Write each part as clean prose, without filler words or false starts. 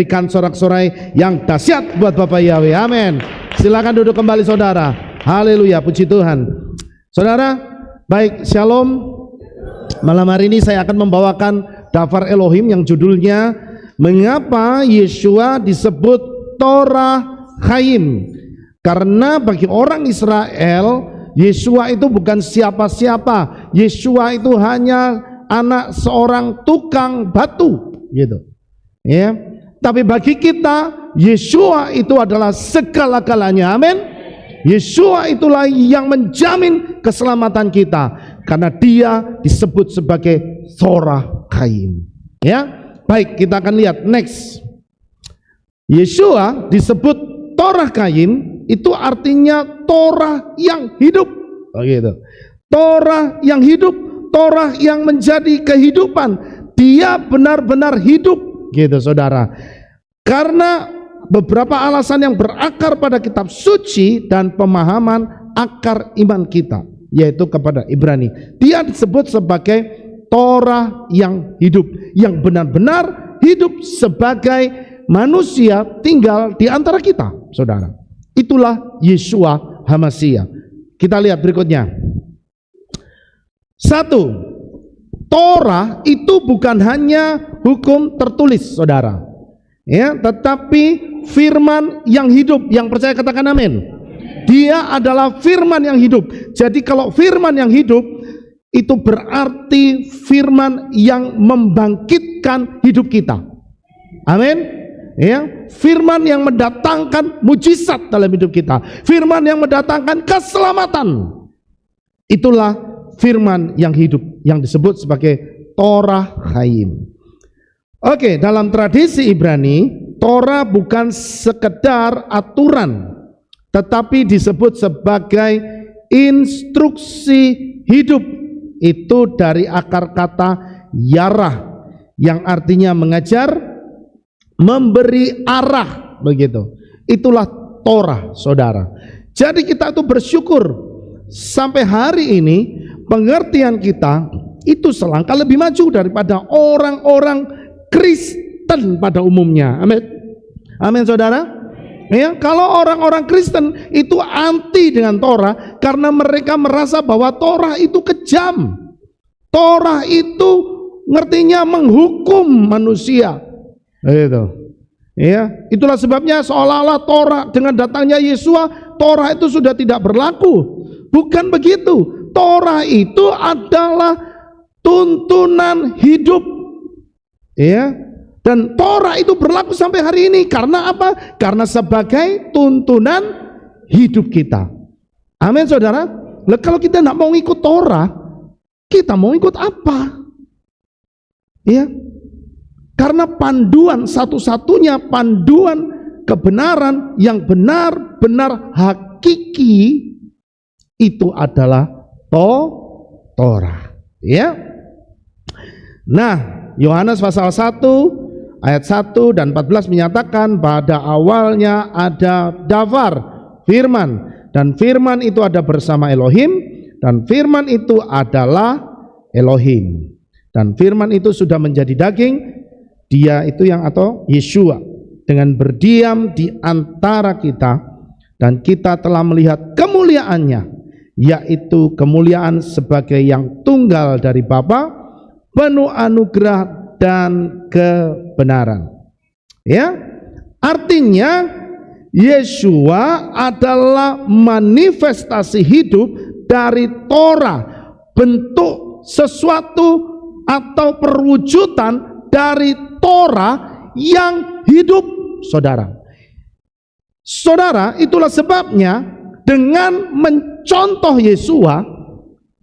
Berikan sorak-sorai yang dahsyat buat Bapak Yahweh. Amin. Silakan duduk kembali saudara. Haleluya, puji Tuhan. Saudara, baik, shalom. Malam hari ini saya akan membawakan Dafar Elohim yang judulnya Mengapa Yeshua disebut Torah Chaim. Karena bagi orang Israel, Yeshua itu bukan siapa-siapa. Yeshua itu hanya anak seorang tukang batu, gitu. Ya. Tapi bagi kita, Yeshua itu adalah segala-galanya. Amin. Yeshua itulah yang menjamin keselamatan kita, karena dia disebut sebagai Torah Chaim. Ya, baik, kita akan lihat next. Yeshua disebut Torah Chaim, itu artinya Torah yang hidup. Oh gitu. Torah yang hidup, Torah yang menjadi kehidupan. Dia benar-benar hidup, gitu saudara. Karena beberapa alasan yang berakar pada kitab suci dan pemahaman akar iman kita, yaitu kepada Ibrani. Dia disebut sebagai Torah yang hidup, yang benar-benar hidup sebagai manusia tinggal di antara kita, saudara. Itulah Yeshua HaMashiach. Kita lihat berikutnya. 1. Torah itu bukan hanya hukum tertulis, saudara. Ya, tetapi firman yang hidup. Yang percaya katakan amin. Dia adalah firman yang hidup. Jadi kalau firman yang hidup, itu berarti firman yang membangkitkan hidup kita. Amin. Ya, firman yang mendatangkan mujizat dalam hidup kita, firman yang mendatangkan keselamatan. Itulah firman yang hidup, yang disebut sebagai Torah Chaim. Oke, dalam tradisi Ibrani, Torah bukan sekedar aturan, tetapi disebut sebagai instruksi hidup. Itu dari akar kata yarah, yang artinya mengajar, memberi arah, begitu. Itulah Torah, saudara. Jadi kita itu bersyukur sampai hari ini pengertian kita itu selangkah lebih maju daripada orang-orang Kristen pada umumnya. Amin. Amin, saudara. Ya, kalau orang-orang Kristen itu anti dengan Torah karena mereka merasa bahwa Torah itu kejam. Torah itu ngertinya menghukum manusia. Itu. Ya, itulah sebabnya seolah-olah Torah dengan datangnya Yeshua, Torah itu sudah tidak berlaku. Bukan begitu. Torah itu adalah tuntunan hidup. Ya. Dan Torah itu berlaku sampai hari ini. Karena apa? Karena sebagai tuntunan hidup kita. Amin, saudara. Nah, kalau kita tidak mau ikut Torah, kita mau ikut apa? Ya. Karena panduan, satu-satunya panduan kebenaran yang benar-benar hakiki itu adalah Torah. Ya. Nah, Yohanes pasal 1 ayat 1 dan 14 menyatakan pada awalnya ada Dafar, firman, dan firman itu ada bersama Elohim, dan firman itu adalah Elohim, dan firman itu sudah menjadi daging. Dia itu yang atau Yeshua dengan berdiam di antara kita, dan kita telah melihat kemuliaannya, yaitu kemuliaan sebagai yang tunggal dari Bapa, penuh anugerah dan kebenaran. Ya, artinya Yeshua adalah manifestasi hidup dari Torah, bentuk sesuatu atau perwujudan dari Torah yang hidup, saudara. Saudara, itulah sebabnya dengan mencontoh Yeshua,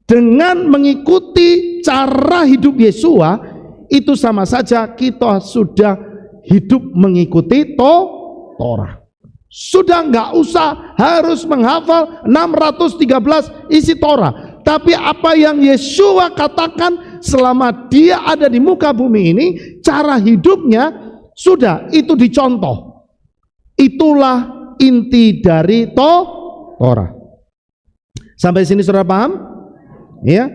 dengan mengikuti cara hidup Yeshua, itu sama saja kita sudah hidup mengikuti Torah. Sudah nggak usah harus menghafal 613 isi Torah, tapi apa yang Yeshua katakan selama dia ada di muka bumi ini, cara hidupnya sudah itu dicontoh. Itulah inti dari Torah. Sampai sini saudara paham? Ya,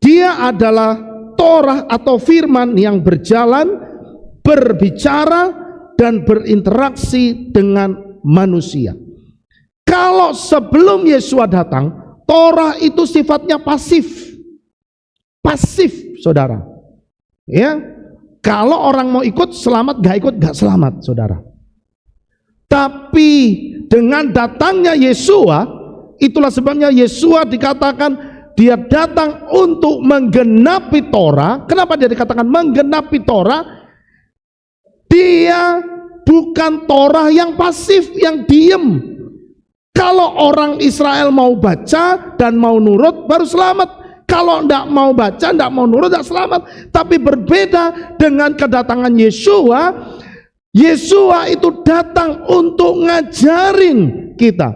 dia adalah Torah atau firman yang berjalan, berbicara, dan berinteraksi dengan manusia. Kalau sebelum Yesua datang, Torah itu sifatnya pasif. Pasif, saudara. Ya, kalau orang mau ikut selamat, gak ikut gak selamat, saudara. Tapi dengan datangnya Yesua, itulah sebabnya Yesua dikatakan dia datang untuk menggenapi Torah. Kenapa dia dikatakan menggenapi Torah? Dia bukan Torah yang pasif, yang diem. Kalau orang Israel mau baca dan mau nurut baru selamat. Kalau tidak mau baca, tidak mau nurut, tidak selamat. Tapi berbeda dengan kedatangan Yesua. Yesua itu datang untuk ngajarin kita.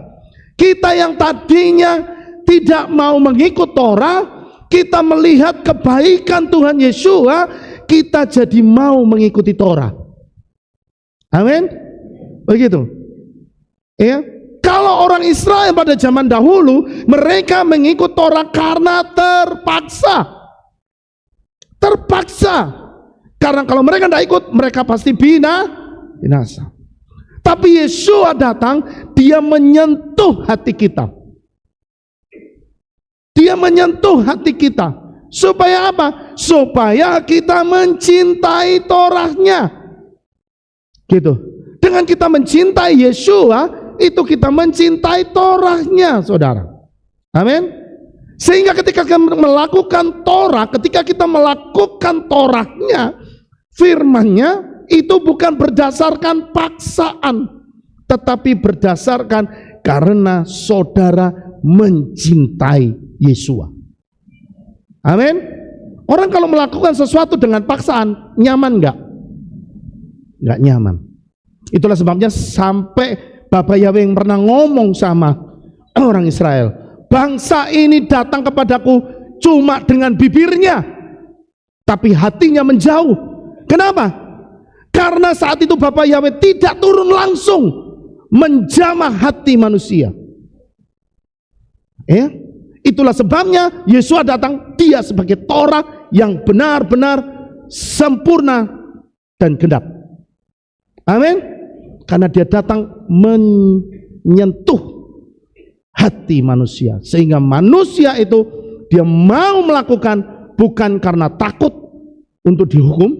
Kita yang tadinya tidak mau mengikut Torah, kita melihat kebaikan Tuhan Yesua, kita jadi mau mengikuti Torah. Amin. Begitu. Ya. Kalau orang Israel pada zaman dahulu, mereka mengikut Torah karena terpaksa. Terpaksa. Karena kalau mereka tidak ikut, mereka pasti binasa. Tapi Yesua datang, dia menyentuh hati kita. Dia menyentuh hati kita. Supaya apa? Supaya kita mencintai Torahnya. Gitu. Dengan kita mencintai Yesua, itu kita mencintai Torahnya, saudara. Amin. Sehingga ketika kita melakukan Torah, ketika kita melakukan Torahnya, firman-Nya, itu bukan berdasarkan paksaan, tetapi berdasarkan karena saudara mencintai Yesua. Amin. Orang kalau melakukan sesuatu dengan paksaan, nyaman nggak? Nggak nyaman. Itulah sebabnya sampai Bapak Yahweh yang pernah ngomong sama orang Israel, bangsa ini datang kepadaku cuma dengan bibirnya, tapi hatinya menjauh. Kenapa? Karena saat itu Bapak Yahweh tidak turun langsung menjamah hati manusia. Ya, itulah sebabnya Yesua datang, dia sebagai Torah yang benar-benar sempurna dan genap. Amin. Karena dia datang menyentuh hati manusia, sehingga manusia itu dia mau melakukan bukan karena takut untuk dihukum,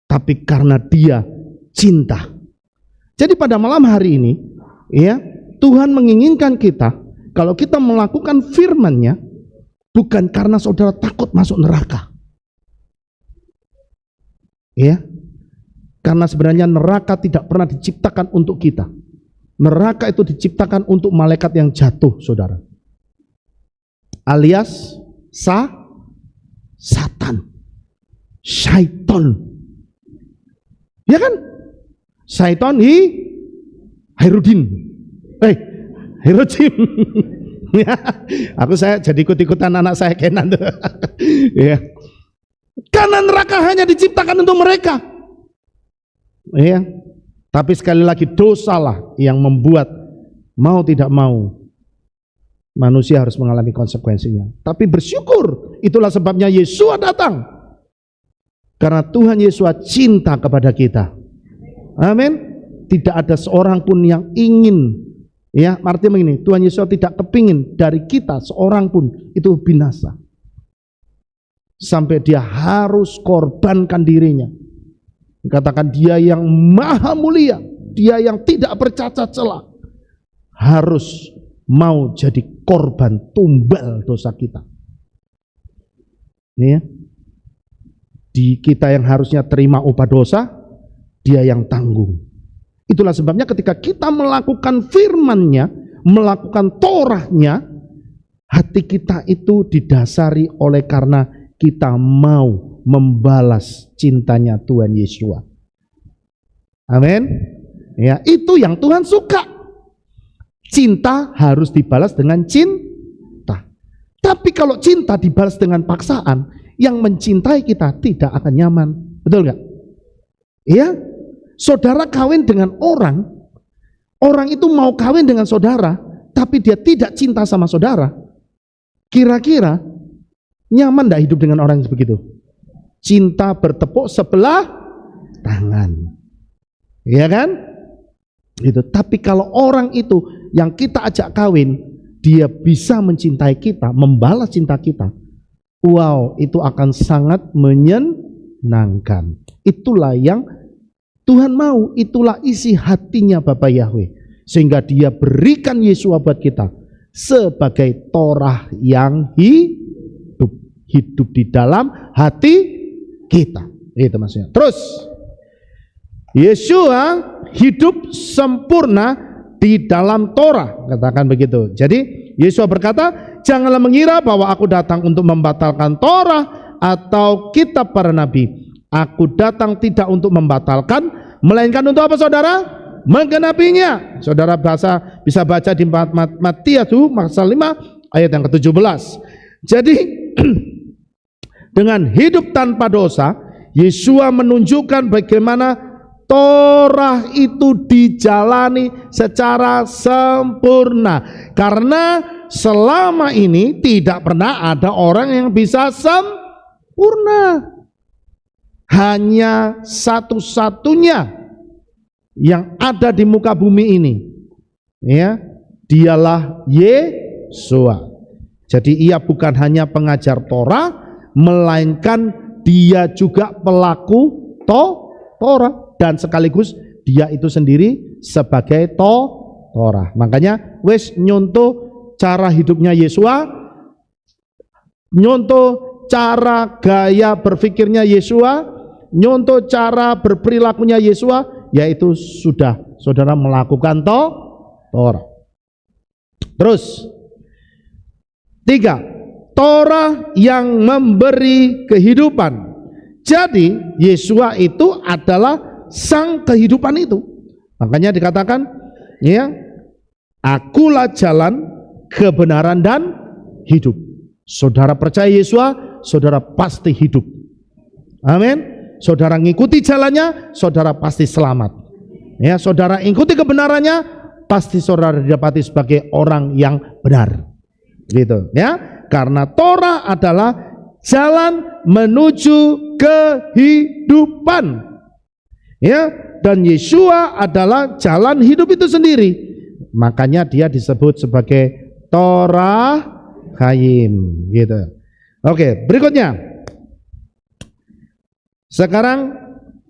tapi karena dia cinta. Jadi pada malam hari ini, ya, Tuhan menginginkan kita, kalau kita melakukan firman-Nya, bukan karena saudara takut masuk neraka. Ya. Karena sebenarnya neraka tidak pernah diciptakan untuk kita. Neraka itu diciptakan untuk malaikat yang jatuh, saudara. Alias Satan. Syaiton. Ya kan? Syaiton Herudin. Herudin. Ya, saya jadi ikut-ikutan anak saya Kenan. Ya. Karena neraka hanya diciptakan untuk mereka. Ya, tapi sekali lagi dosalah yang membuat mau tidak mau manusia harus mengalami konsekuensinya. Tapi bersyukur, itulah sebabnya Yesua datang. Karena Tuhan Yesua cinta kepada kita. Amin. Tidak ada seorang pun yang ingin, ya, artinya begini, Tuhan Yesus tidak kepingin dari kita seorang pun itu binasa. Sampai dia harus korbankan dirinya. Katakan dia yang maha mulia, dia yang tidak bercacat celah, harus mau jadi korban tumbal dosa kita. Ini ya. Di kita yang harusnya terima upah dosa, dia yang tanggung. Itulah sebabnya ketika kita melakukan firman-Nya, melakukan Torah-Nya, hati kita itu didasari oleh karena kita mau membalas cintanya Tuhan Yesua. Amin. Ya, itu yang Tuhan suka. Cinta harus dibalas dengan cinta. Tapi kalau cinta dibalas dengan paksaan, yang mencintai kita tidak akan nyaman. Betul nggak? Iya. Saudara kawin dengan orang itu mau kawin dengan saudara, tapi dia tidak cinta sama saudara. Kira-kira nyaman nggak hidup dengan orang begitu? Cinta bertepuk sebelah tangan. Ya kan? Itu. Tapi kalau orang itu yang kita ajak kawin, dia bisa mencintai kita, membalas cinta kita. Wow, itu akan sangat menyenangkan. Itulah yang Tuhan mau, itulah isi hatinya Bapa Yahweh. Sehingga dia berikan Yesua buat kita sebagai Torah yang hidup di dalam hati kita. Itu maksudnya. Terus Yesua hidup sempurna di dalam Torah, katakan begitu. Jadi Yesua berkata, janganlah mengira bahwa aku datang untuk membatalkan Torah atau kitab para nabi. Aku datang tidak untuk membatalkan, melainkan untuk apa saudara? Menggenapinya. Saudara bisa baca di Matius pasal 5 ayat yang ke-17. Jadi dengan hidup tanpa dosa, Yesua menunjukkan bagaimana Torah itu dijalani secara sempurna. Karena selama ini tidak pernah ada orang yang bisa sempurna. Hanya satu-satunya yang ada di muka bumi ini, ya, dialah Yesua. Jadi ia bukan hanya pengajar Torah, melainkan dia juga pelaku Torah. Dan sekaligus dia itu sendiri sebagai Torah. Makanya wes nyontoh cara hidupnya Yesua, nyontoh cara gaya berpikirnya Yesua, nyontoh cara berperilakunya Yesua, yaitu sudah saudara melakukan Torah. Terus 3, Torah yang memberi kehidupan. Jadi Yesua itu adalah sang kehidupan itu. Makanya dikatakan, ya, akulah jalan, kebenaran dan hidup. Saudara percaya Yesua, saudara pasti hidup. Amin. Saudara ngikuti jalannya, saudara pasti selamat. Ya, saudara ikuti kebenarannya, pasti saudara didapati sebagai orang yang benar. Gitu, ya. Karena Torah adalah jalan menuju kehidupan. Ya, dan Yesua adalah jalan hidup itu sendiri. Makanya dia disebut sebagai Torah Chaim, gitu. Oke, berikutnya. Sekarang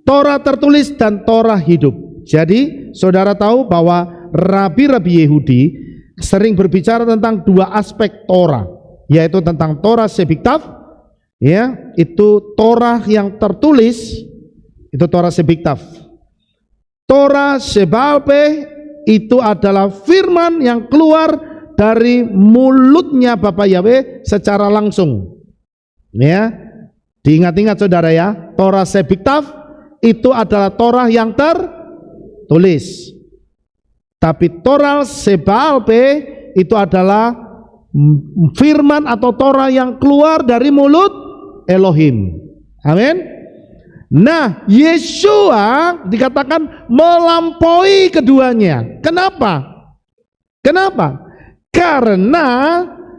Torah tertulis dan Torah hidup. Jadi saudara tahu bahwa rabi-rabi Yahudi sering berbicara tentang dua aspek Torah, yaitu tentang Torah Sebiktav, ya, itu Torah yang tertulis. Itu Torah Sebiktav. Torah Sebalpe itu adalah firman yang keluar dari mulutnya Bapa Yahweh secara langsung. Ya, diingat-ingat saudara ya, Torah Sebiktav itu adalah Torah yang tertulis. Tapi Torah Sebalpe itu adalah firman atau Torah yang keluar dari mulut Elohim. Amin. Nah, Yesua dikatakan melampaui keduanya. Kenapa? Kenapa? Karena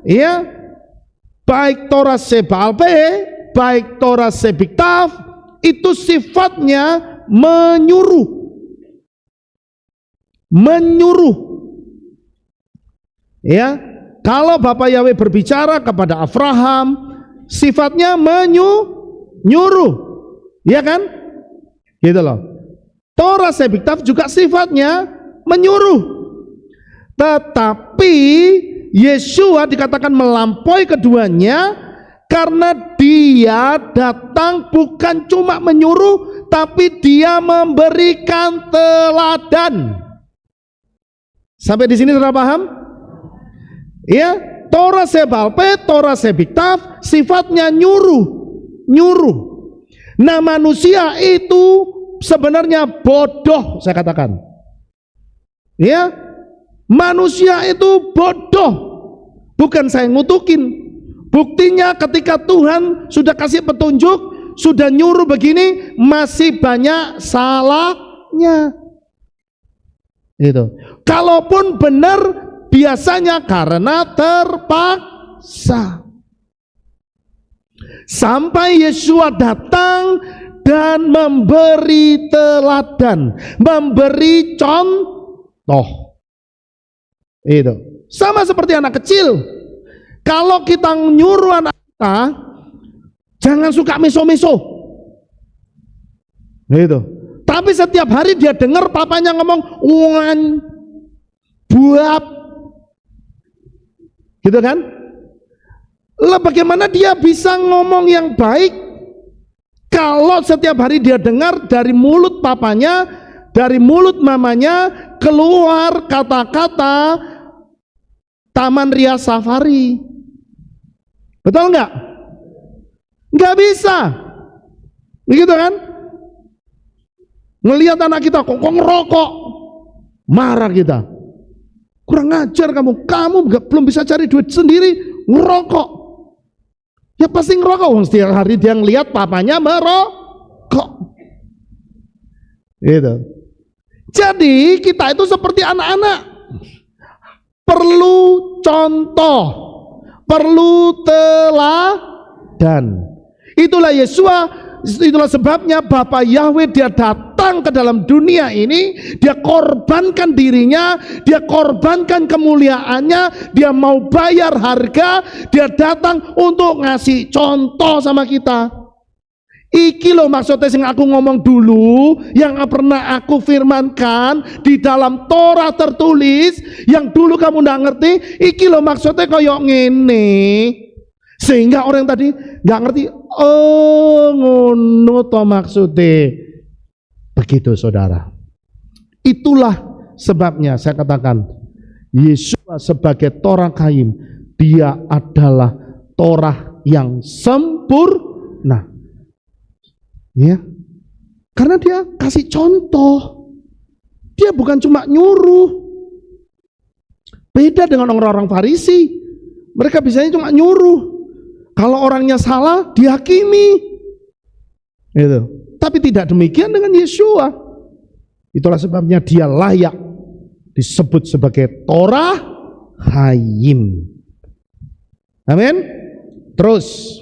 ya, baik Torah Sebalpe, baik Torah Sebiktav itu sifatnya menyuruh. Menyuruh. Ya, kalau Bapak Yahweh berbicara kepada Abraham, sifatnya menyuruh. Iya kan? Gitu loh. Torah Sebiktav juga sifatnya menyuruh. Tetapi Yesua dikatakan melampaui keduanya karena dia datang bukan cuma menyuruh, tapi dia memberikan teladan. Sampai di sini sudah paham? Ya, Torah Sebalpe, Torah Sebiktav sifatnya nyuruh. Nah, manusia itu sebenarnya bodoh, saya katakan. Ya, manusia itu bodoh. Bukan saya ngutukin. Buktinya ketika Tuhan sudah kasih petunjuk, sudah nyuruh begini, masih banyak salahnya. Itu. Kalaupun benar, biasanya karena terpaksa. Sampai Yesua datang dan memberi teladan, memberi contoh. Itu sama seperti anak kecil. Kalau kita nyuruh anak kita jangan suka meso-meso, gitu. Tapi setiap hari dia dengar papanya ngomong uan buap, gitu kan? Lah bagaimana dia bisa ngomong yang baik kalau setiap hari dia dengar dari mulut papanya, dari mulut mamanya keluar kata-kata Taman Ria Safari? Betul nggak? Nggak bisa, begitu kan? Ngelihat anak kita kok ngerokok, marah kita. Kurang ajar kamu belum bisa cari duit sendiri, ngerokok. Ya pasti ngerokok, setiap hari dia ngelihat papanya merokok. Gitu. Jadi kita itu seperti anak-anak, perlu contoh, perlu teladan. Itulah Yesua, itulah sebabnya Bapa Yahweh dia datang ke dalam dunia ini, dia korbankan dirinya, dia korbankan kemuliaannya, dia mau bayar harga, dia datang untuk ngasih contoh sama kita. Iki loh maksudnya yang aku ngomong dulu, yang pernah aku firmankan di dalam Torah tertulis, yang dulu kamu nggak ngerti, iki loh maksudnya koyok ngene. Sehingga orang tadi nggak ngerti, oh ngono to maksudnya. Begitu saudara. Itulah sebabnya saya katakan Yesua sebagai Torah Kaim, dia adalah Torah yang sempurna. Ya, karena dia kasih contoh, dia bukan cuma nyuruh. Beda dengan orang-orang Farisi, mereka biasanya cuma nyuruh. Kalau orangnya salah, dihakimi. Gitu. Tapi tidak demikian dengan Yesua. Itulah sebabnya dia layak disebut sebagai Torah Hayim. Amin. Terus.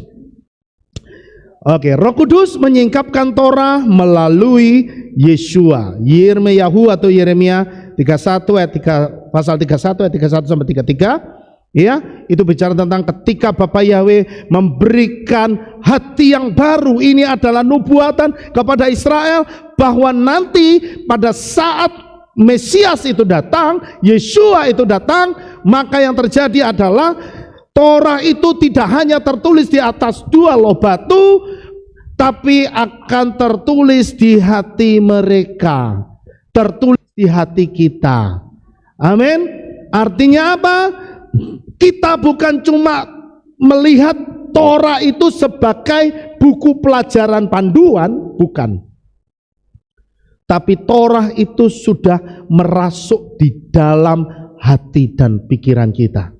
Oke, Roh Kudus menyingkapkan Torah melalui Yesua. Yirmeyahu atau Yeremia 31 ayat 3, pasal 31 ayat 31 sampai 33. Ya, itu bicara tentang ketika Bapa Yahweh memberikan hati yang baru. Ini adalah nubuatan kepada Israel bahwa nanti pada saat Mesias itu datang, Yesua itu datang, maka yang terjadi adalah Torah itu tidak hanya tertulis di atas 2 loh batu, tapi akan tertulis di hati mereka, tertulis di hati kita. Amin. Artinya apa? Kita bukan cuma melihat Torah itu sebagai buku pelajaran panduan, bukan. Tapi Torah itu sudah merasuk di dalam hati dan pikiran kita.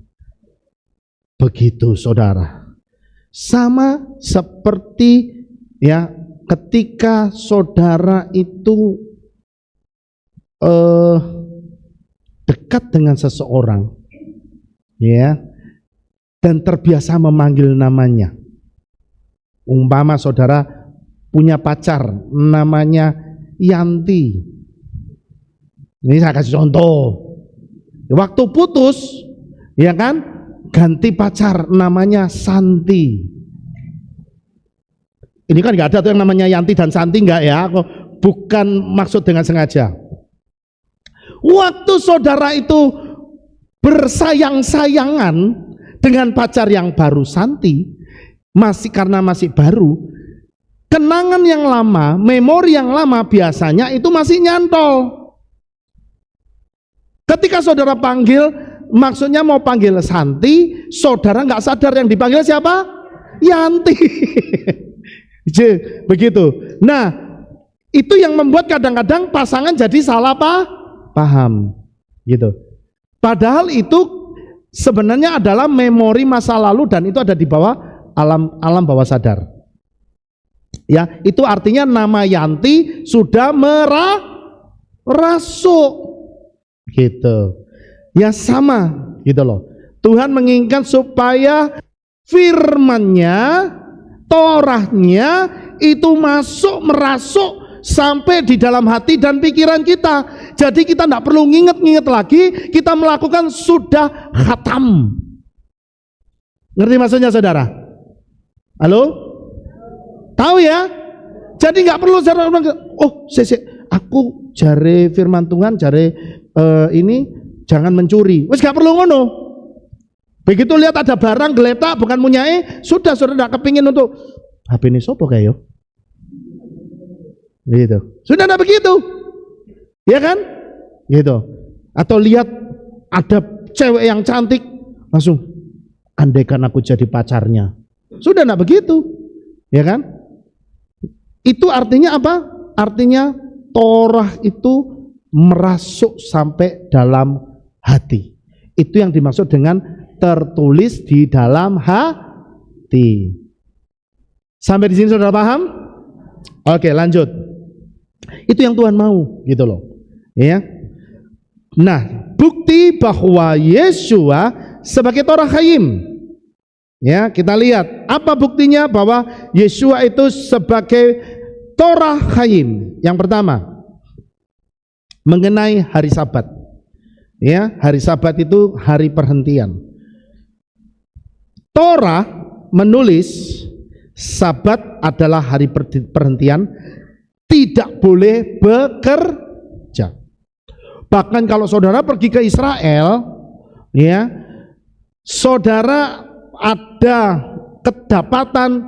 Begitu saudara. Sama seperti ya ketika saudara itu dekat dengan seseorang, ya, dan terbiasa memanggil namanya. Umpama saudara punya pacar namanya Yanti. Ini saya kasih contoh. Waktu putus, ya kan, ganti pacar namanya Santi. Ini kan nggak ada tuh yang namanya Yanti dan Santi, nggak ya? Bukan maksud dengan sengaja. Waktu saudara itu bersayang-sayangan dengan pacar yang baru Santi, karena masih baru, kenangan yang lama, memori yang lama biasanya itu masih nyantol. Ketika saudara panggil, maksudnya mau panggil Santi, saudara nggak sadar yang dipanggil siapa? Yanti. Begitu. Nah, itu yang membuat kadang-kadang pasangan jadi salah paham, gitu. Padahal itu sebenarnya adalah memori masa lalu dan itu ada di bawah alam bawah sadar. Ya, itu artinya nama Yanti sudah merasuk, gitu. Ya sama, gitu loh. Tuhan menginginkan supaya firman-Nya, Torahnya itu masuk, merasuk sampai di dalam hati dan pikiran kita. Jadi kita tidak perlu nginget-nginget lagi, kita melakukan sudah khatam. Ngerti maksudnya saudara? Halo? Tahu ya? Jadi nggak perlu saudara, oh aku jare firman Tuhan, jare ini jangan mencuri. Wes nggak perlu ngono. Begitu lihat ada barang geletak bukan punyai, sudah saudara tidak kepingin untuk HP ini sopo kayak yo. Gitu. Sudah tidak begitu. Ya kan? Gitu. Atau lihat ada cewek yang cantik, langsung andaikan aku jadi pacarnya. Sudah tidak begitu. Ya kan? Itu artinya apa? Artinya Torah itu merasuk sampai dalam hati. Itu yang dimaksud dengan tertulis di dalam hati. Sampai di sini saudara paham? Oke, lanjut. Itu yang Tuhan mau, gitu loh. Ya. Nah, bukti bahwa Yeshua sebagai Torah Chaim. Ya, kita lihat apa buktinya bahwa Yeshua itu sebagai Torah Chaim. Yang pertama, mengenai hari Sabat. Ya, hari Sabat itu hari perhentian. Torah menulis Sabat adalah hari perhentian, tidak boleh bekerja. Bahkan kalau saudara pergi ke Israel, ya, saudara ada kedapatan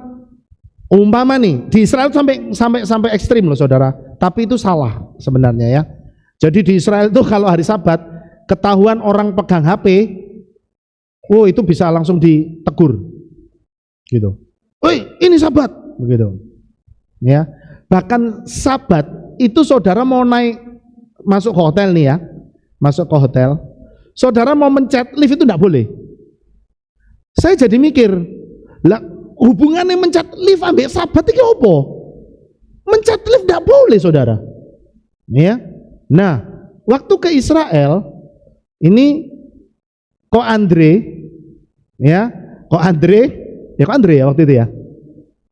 umpama nih di Israel sampai ekstrim loh saudara, tapi itu salah sebenarnya ya. Jadi di Israel itu kalau hari Sabat ketahuan orang pegang HP, oh itu bisa langsung ditegur, gitu. Woi, ini Sabat, begitu. Ya, bahkan Sabat itu saudara mau naik masuk ke hotel nih ya, masuk ke hotel, saudara mau mencet lift itu tidak boleh. Saya jadi mikir, lah hubungannya mencet lift ambil Sabat itu apa? Mencet lift tidak boleh saudara. Ya, nah waktu ke Israel ini kok Andre ya waktu itu ya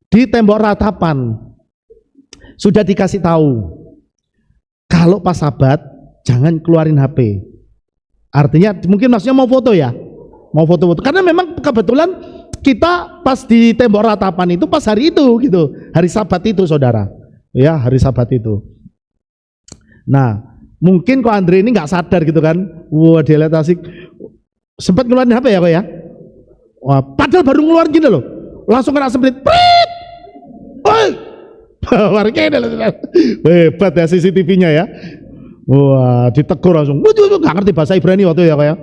di tembok ratapan sudah dikasih tahu kalau pas Sabat jangan keluarin HP. Artinya mungkin maksudnya mau foto ya, mau foto-foto karena memang kebetulan kita pas di tembok ratapan itu pas hari itu gitu, hari Sabat itu saudara ya, hari Sabat itu. Nah mungkin kok Andre ini nggak sadar gitu kan, wah dia lihat asik sempat ngeluarin HP ya kok ya. Wah, padahal baru ngeluarin gini loh, langsung kena semprit, prit, woi, warga hebat ya CCTV-nya ya. Wah, ditegur langsung, nggak ngerti bahasa Ibrani waktu ya kayak.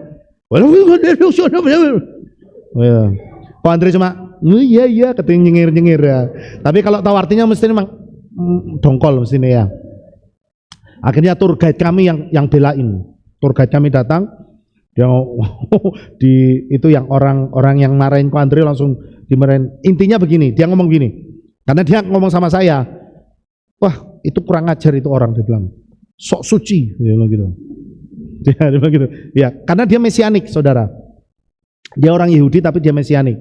Kok Andre cuma, iya, katanya nyengir ya. Tapi kalau tahu artinya mesti memang dongkol mestinya ya. Akhirnya tour guide kami yang belain, tour guide kami datang. Dia di itu yang orang yang marahin Ko Andre langsung dimarahin. Intinya begini, dia ngomong gini, karena dia ngomong sama saya, wah itu kurang ajar itu orang, dia bilang sok suci, dia bilang gitu. Dia bilang gitu, ya karena dia mesianik saudara, dia orang Yahudi tapi dia mesianik.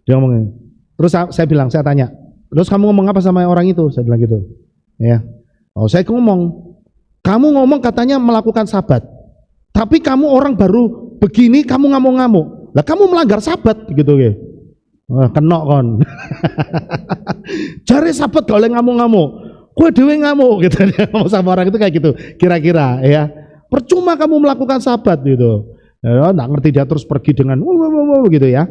Dia ngomong, terus saya bilang, saya tanya, terus kamu ngomong apa sama orang itu? Saya bilang gitu, ya. Oh saya ngomong, kamu ngomong katanya melakukan Sabat. Tapi kamu orang baru begini, kamu ngamuk-ngamuk. Lah kamu melanggar Sabat gitu ya. Wah, kena kon. Cari Sabat gak oleh ngamuk-ngamuk. Gue dewe ngamuk gitu. Dia ngomong sama orang itu kayak gitu. Kira-kira ya. Percuma kamu melakukan Sabat gitu. Ya, nggak ngerti dia terus pergi dengan gitu ya.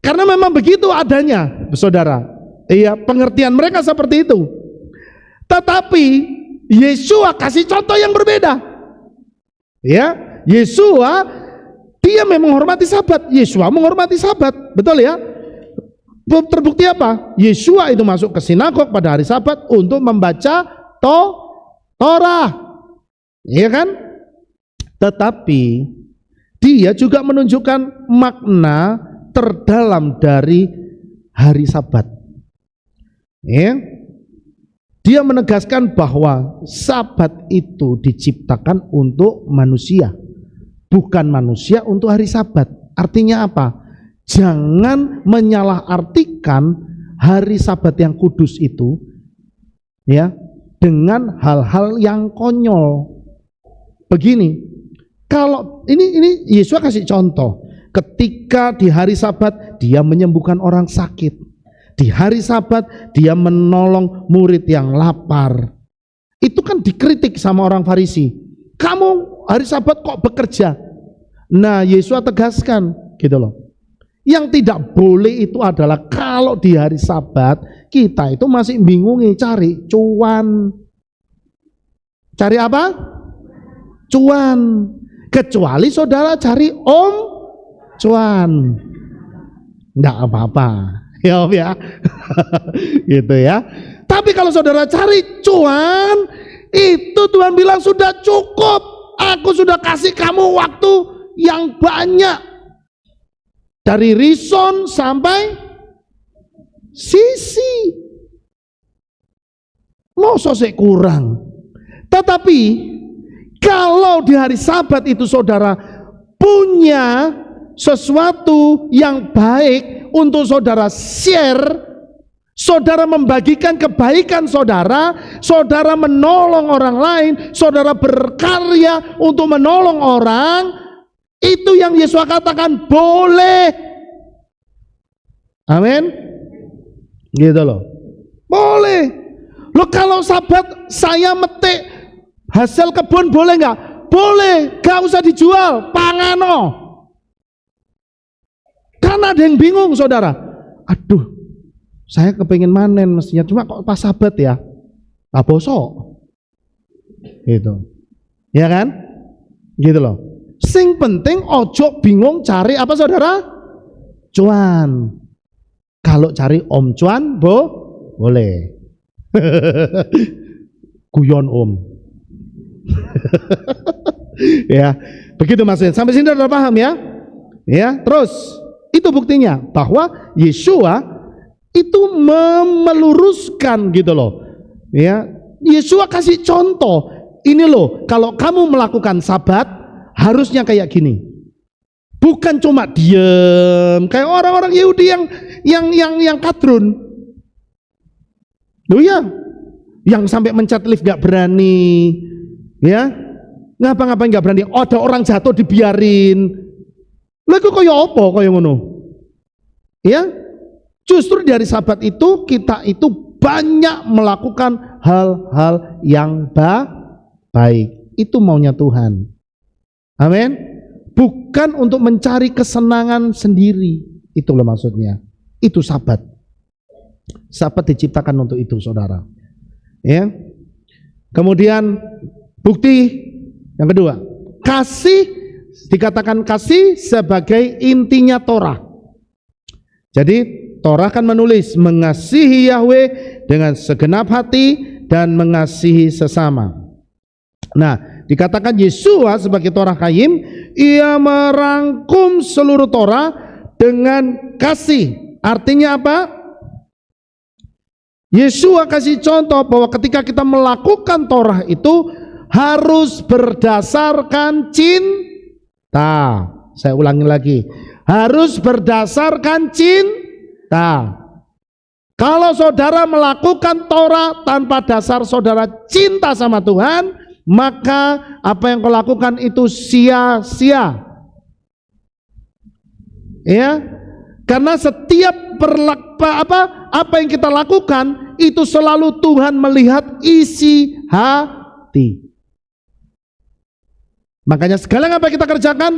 Karena memang begitu adanya, saudara. Iya, pengertian mereka seperti itu. Tetapi Yeshua kasih contoh yang berbeda. Ya, Yeshua dia memang menghormati Sabat. Yeshua menghormati Sabat, betul ya? Terbukti apa? Yeshua itu masuk ke sinagog pada hari Sabat untuk membaca Torah, ya kan? Tetapi dia juga menunjukkan makna terdalam dari hari Sabat. Ya. Dia menegaskan bahwa Sabat itu diciptakan untuk manusia, bukan manusia untuk hari Sabat. Artinya apa? Jangan menyalahartikan hari Sabat yang kudus itu ya dengan hal-hal yang konyol. Begini, kalau ini Yesus kasih contoh, ketika di hari Sabat dia menyembuhkan orang sakit, di hari Sabat dia menolong murid yang lapar. Itu kan dikritik sama orang Farisi. Kamu hari Sabat kok bekerja? Nah, Yesus tegaskan gitu loh. Yang tidak boleh itu adalah kalau di hari Sabat kita itu masih bingungi cari cuan. Cari apa? Cuan. Kecuali saudara cari cuan. Enggak apa-apa. Ya Om ya. Gitu ya. Tapi kalau saudara cari cuan, itu Tuhan bilang sudah cukup. Aku sudah kasih kamu waktu yang banyak. Dari rison sampai sisi. Mau sosek kurang. Tetapi kalau di hari Sabat itu saudara punya sesuatu yang baik untuk saudara share, saudara membagikan kebaikan saudara, saudara menolong orang lain, saudara berkarya untuk menolong orang, itu yang Yesus katakan boleh. Amin. Gitu loh. Boleh. Loh kalau Sabat saya metik hasil kebun boleh nggak? Boleh, gak usah dijual, pangano. Karena ada yang bingung saudara. Aduh, saya kepengen manen mestinya, cuma kok pas Sabat ya? Nah bosok. Gitu. Ya kan? Gitu loh. Sing penting ojo bingung cari apa saudara? Cuan. Kalau cari om cuan, boleh. Guyon om. Ya, begitu maksudnya. Sampai sini udah paham ya? Ya, terus itu buktinya bahwa Yeshua itu meluruskan gitu loh. Ya, Yeshua kasih contoh. Ini loh, kalau kamu melakukan Sabat harusnya kayak gini. Bukan cuma diem kayak orang-orang Yahudi yang kadrun. Loh ya, yang sampai mencet lift gak berani, ya, ngapa-ngapain gak berani. Ada orang jatuh dibiarin. Lha kok kaya apa kaya ngono? Ya, justru dari Sabat itu kita itu banyak melakukan hal-hal yang baik. Itu maunya Tuhan. Amin. Bukan untuk mencari kesenangan sendiri. Itulah maksudnya. Itu Sabat. Sabat diciptakan untuk itu, saudara. Ya. Kemudian bukti yang kedua, kasih, dikatakan kasih sebagai intinya Torah. Jadi Torah kan menulis mengasihi Yahweh dengan segenap hati dan mengasihi sesama. Nah, dikatakan Yeshua sebagai Torah Kaim, ia merangkum seluruh Torah dengan kasih. Artinya apa? Yeshua kasih contoh bahwa ketika kita melakukan Torah itu harus berdasarkan cinta. Saya ulangi lagi, harus berdasarkan cinta. Kalau saudara melakukan Torah tanpa dasar saudara cinta sama Tuhan, maka apa yang kau lakukan itu sia-sia. Ya, karena setiap apa yang kita lakukan itu selalu Tuhan melihat isi hati. Makanya segala yang apa kita kerjakan,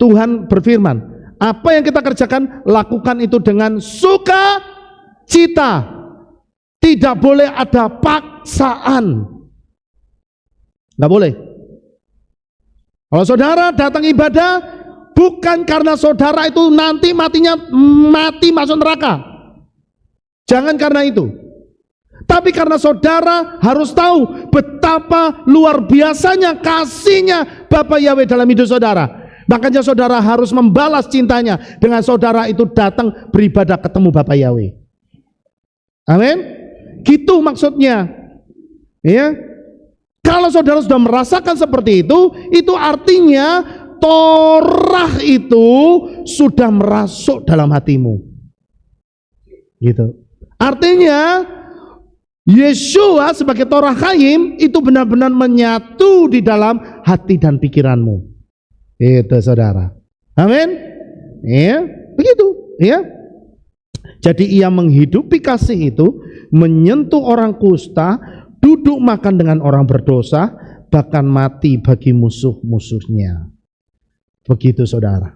Tuhan berfirman, apa yang kita kerjakan lakukan itu dengan sukacita. Tidak boleh ada paksaan. Nggak boleh. Kalau saudara datang ibadah bukan karena saudara itu nanti mati masuk neraka, jangan karena itu. Tapi karena saudara harus tahu betapa luar biasanya kasihnya Bapa Yahweh dalam hidup saudara. Makanya saudara harus membalas cintanya dengan saudara itu datang beribadah ketemu Bapa Yahweh. Amin. Gitu maksudnya. Ya. Kalau saudara sudah merasakan seperti itu artinya Torah itu sudah merasuk dalam hatimu. Gitu. Artinya Yeshua sebagai Torah Chaim itu benar-benar menyatu di dalam hati dan pikiranmu. Itu saudara. Amin. Ya, begitu. Ya. Jadi ia menghidupi kasih itu, menyentuh orang kusta, duduk makan dengan orang berdosa, bahkan mati bagi musuh-musuhnya. Begitu saudara.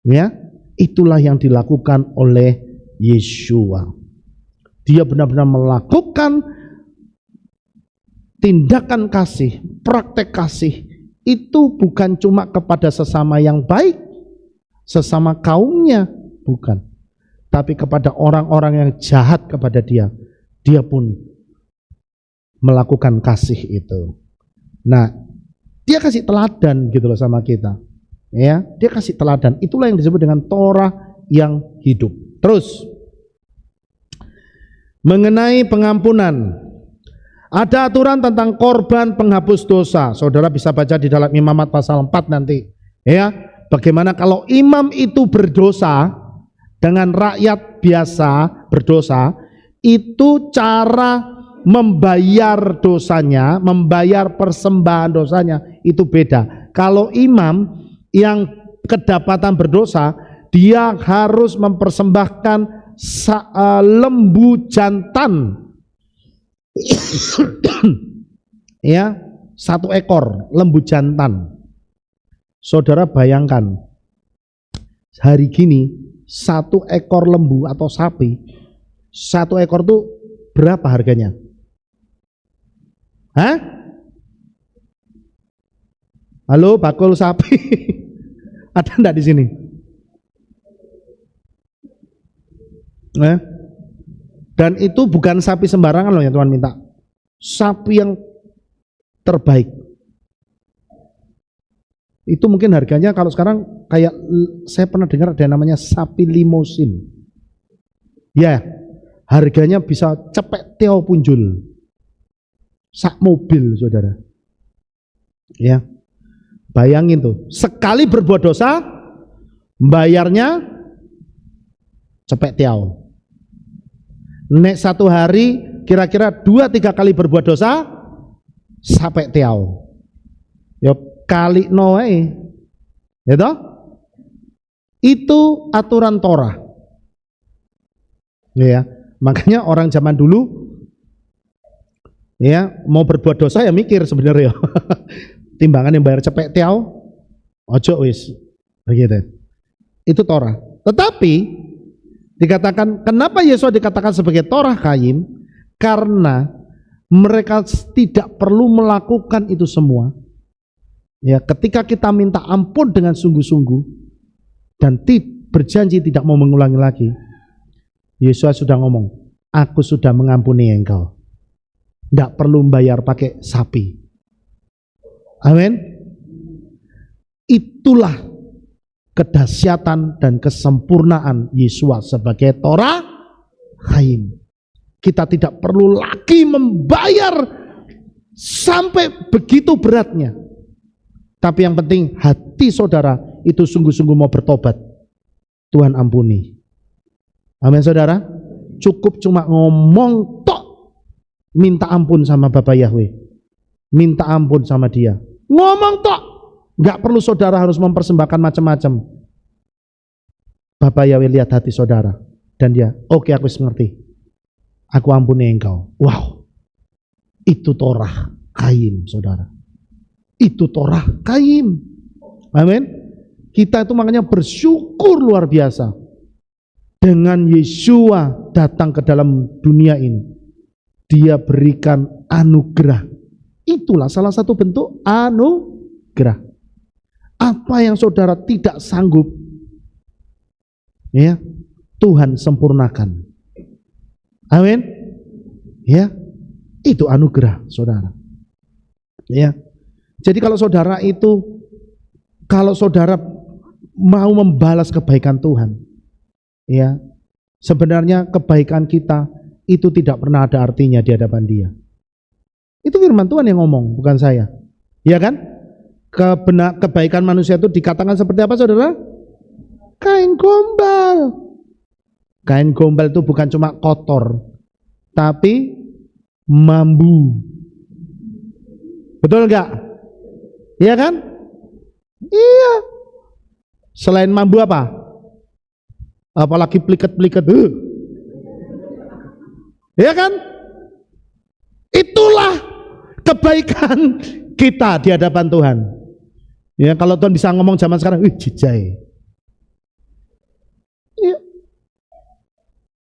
Ya, itulah yang dilakukan oleh Yeshua. Dia benar-benar melakukan tindakan kasih, praktek kasih. Itu bukan cuma kepada sesama yang baik, sesama kaumnya, bukan. Tapi kepada orang-orang yang jahat kepada dia, dia pun melakukan kasih itu. Nah, dia kasih teladan gitu loh sama kita. Ya, dia kasih teladan. Itulah yang disebut dengan Torah yang hidup. Terus mengenai pengampunan, ada aturan tentang korban penghapus dosa. Saudara bisa baca di dalam Imamat pasal 4 nanti. Ya, bagaimana kalau imam itu berdosa dengan rakyat biasa berdosa, itu cara membayar dosanya, membayar persembahan dosanya itu beda. Kalau imam yang kedapatan berdosa, dia harus mempersembahkan lembu jantan ya, 1 ekor lembu jantan. Saudara bayangkan hari gini 1 ekor lembu atau sapi, 1 ekor itu berapa harganya? Hah? Halo, bakul sapi ada enggak di sini? Dan itu bukan sapi sembarangan loh yang Tuhan minta. Sapi yang terbaik. Itu mungkin harganya kalau sekarang kayak saya pernah dengar ada namanya sapi limosin. Ya, harganya bisa cepet teo punjul. Sak mobil, saudara. Ya. Bayangin tuh, sekali berbuat dosa bayarnya cepet teo. Nek 1 hari kira-kira 2-3 kali berbuat dosa sampai tiau. Ya kali noe. Ya toh? Itu aturan Torah. Ya, makanya orang zaman dulu ya mau berbuat dosa ya mikir sebenarnya. Timbangan yang bayar cepet tiau. Ojo wis. Begitu. Itu Torah. Tetapi dikatakan, kenapa Yesus dikatakan sebagai Torah Chaim? Karena mereka tidak perlu melakukan itu semua. Ya, ketika kita minta ampun dengan sungguh-sungguh dan berjanji tidak mau mengulangi lagi, Yesus sudah ngomong, aku sudah mengampuni engkau. Tidak perlu membayar pakai sapi. Amin. Itulah kedahsyatan dan kesempurnaan Yesus sebagai Torah Chaim. Kita tidak perlu lagi membayar sampai begitu beratnya. Tapi yang penting hati saudara itu sungguh-sungguh mau bertobat. Tuhan ampuni. Amin saudara. Cukup cuma ngomong tok, minta ampun sama Bapak Yahweh. Minta ampun sama dia. Ngomong tok. Nggak perlu saudara harus mempersembahkan macam-macam. Bapak Yahweh lihat hati saudara. Dan dia, oke, aku ngerti. Aku ampuni engkau. Wow. Itu Torah Chaim saudara. Itu Torah Chaim. Amin. Kita itu makanya bersyukur luar biasa. Dengan Yeshua datang ke dalam dunia ini. Dia berikan anugerah. Itulah salah satu bentuk anugerah. Apa yang saudara tidak sanggup, ya, Tuhan sempurnakan. Amin. Ya, itu anugerah, saudara. Ya. Jadi kalau saudara mau membalas kebaikan Tuhan, ya, sebenarnya kebaikan kita itu tidak pernah ada artinya di hadapan Dia. Itu firman Tuhan yang ngomong, bukan saya. Ya kan? Kebaikan manusia itu dikatakan seperti apa saudara? Kain gombal. Kain gombal itu bukan cuma kotor, tapi mambu. Betul enggak? Iya kan? Iya. Selain mambu apa? Apalagi pliket-pliket. Iya kan? Itulah kebaikan kita di hadapan Tuhan. Ya, kalau Tuhan bisa ngomong zaman sekarang, jijai. Iya.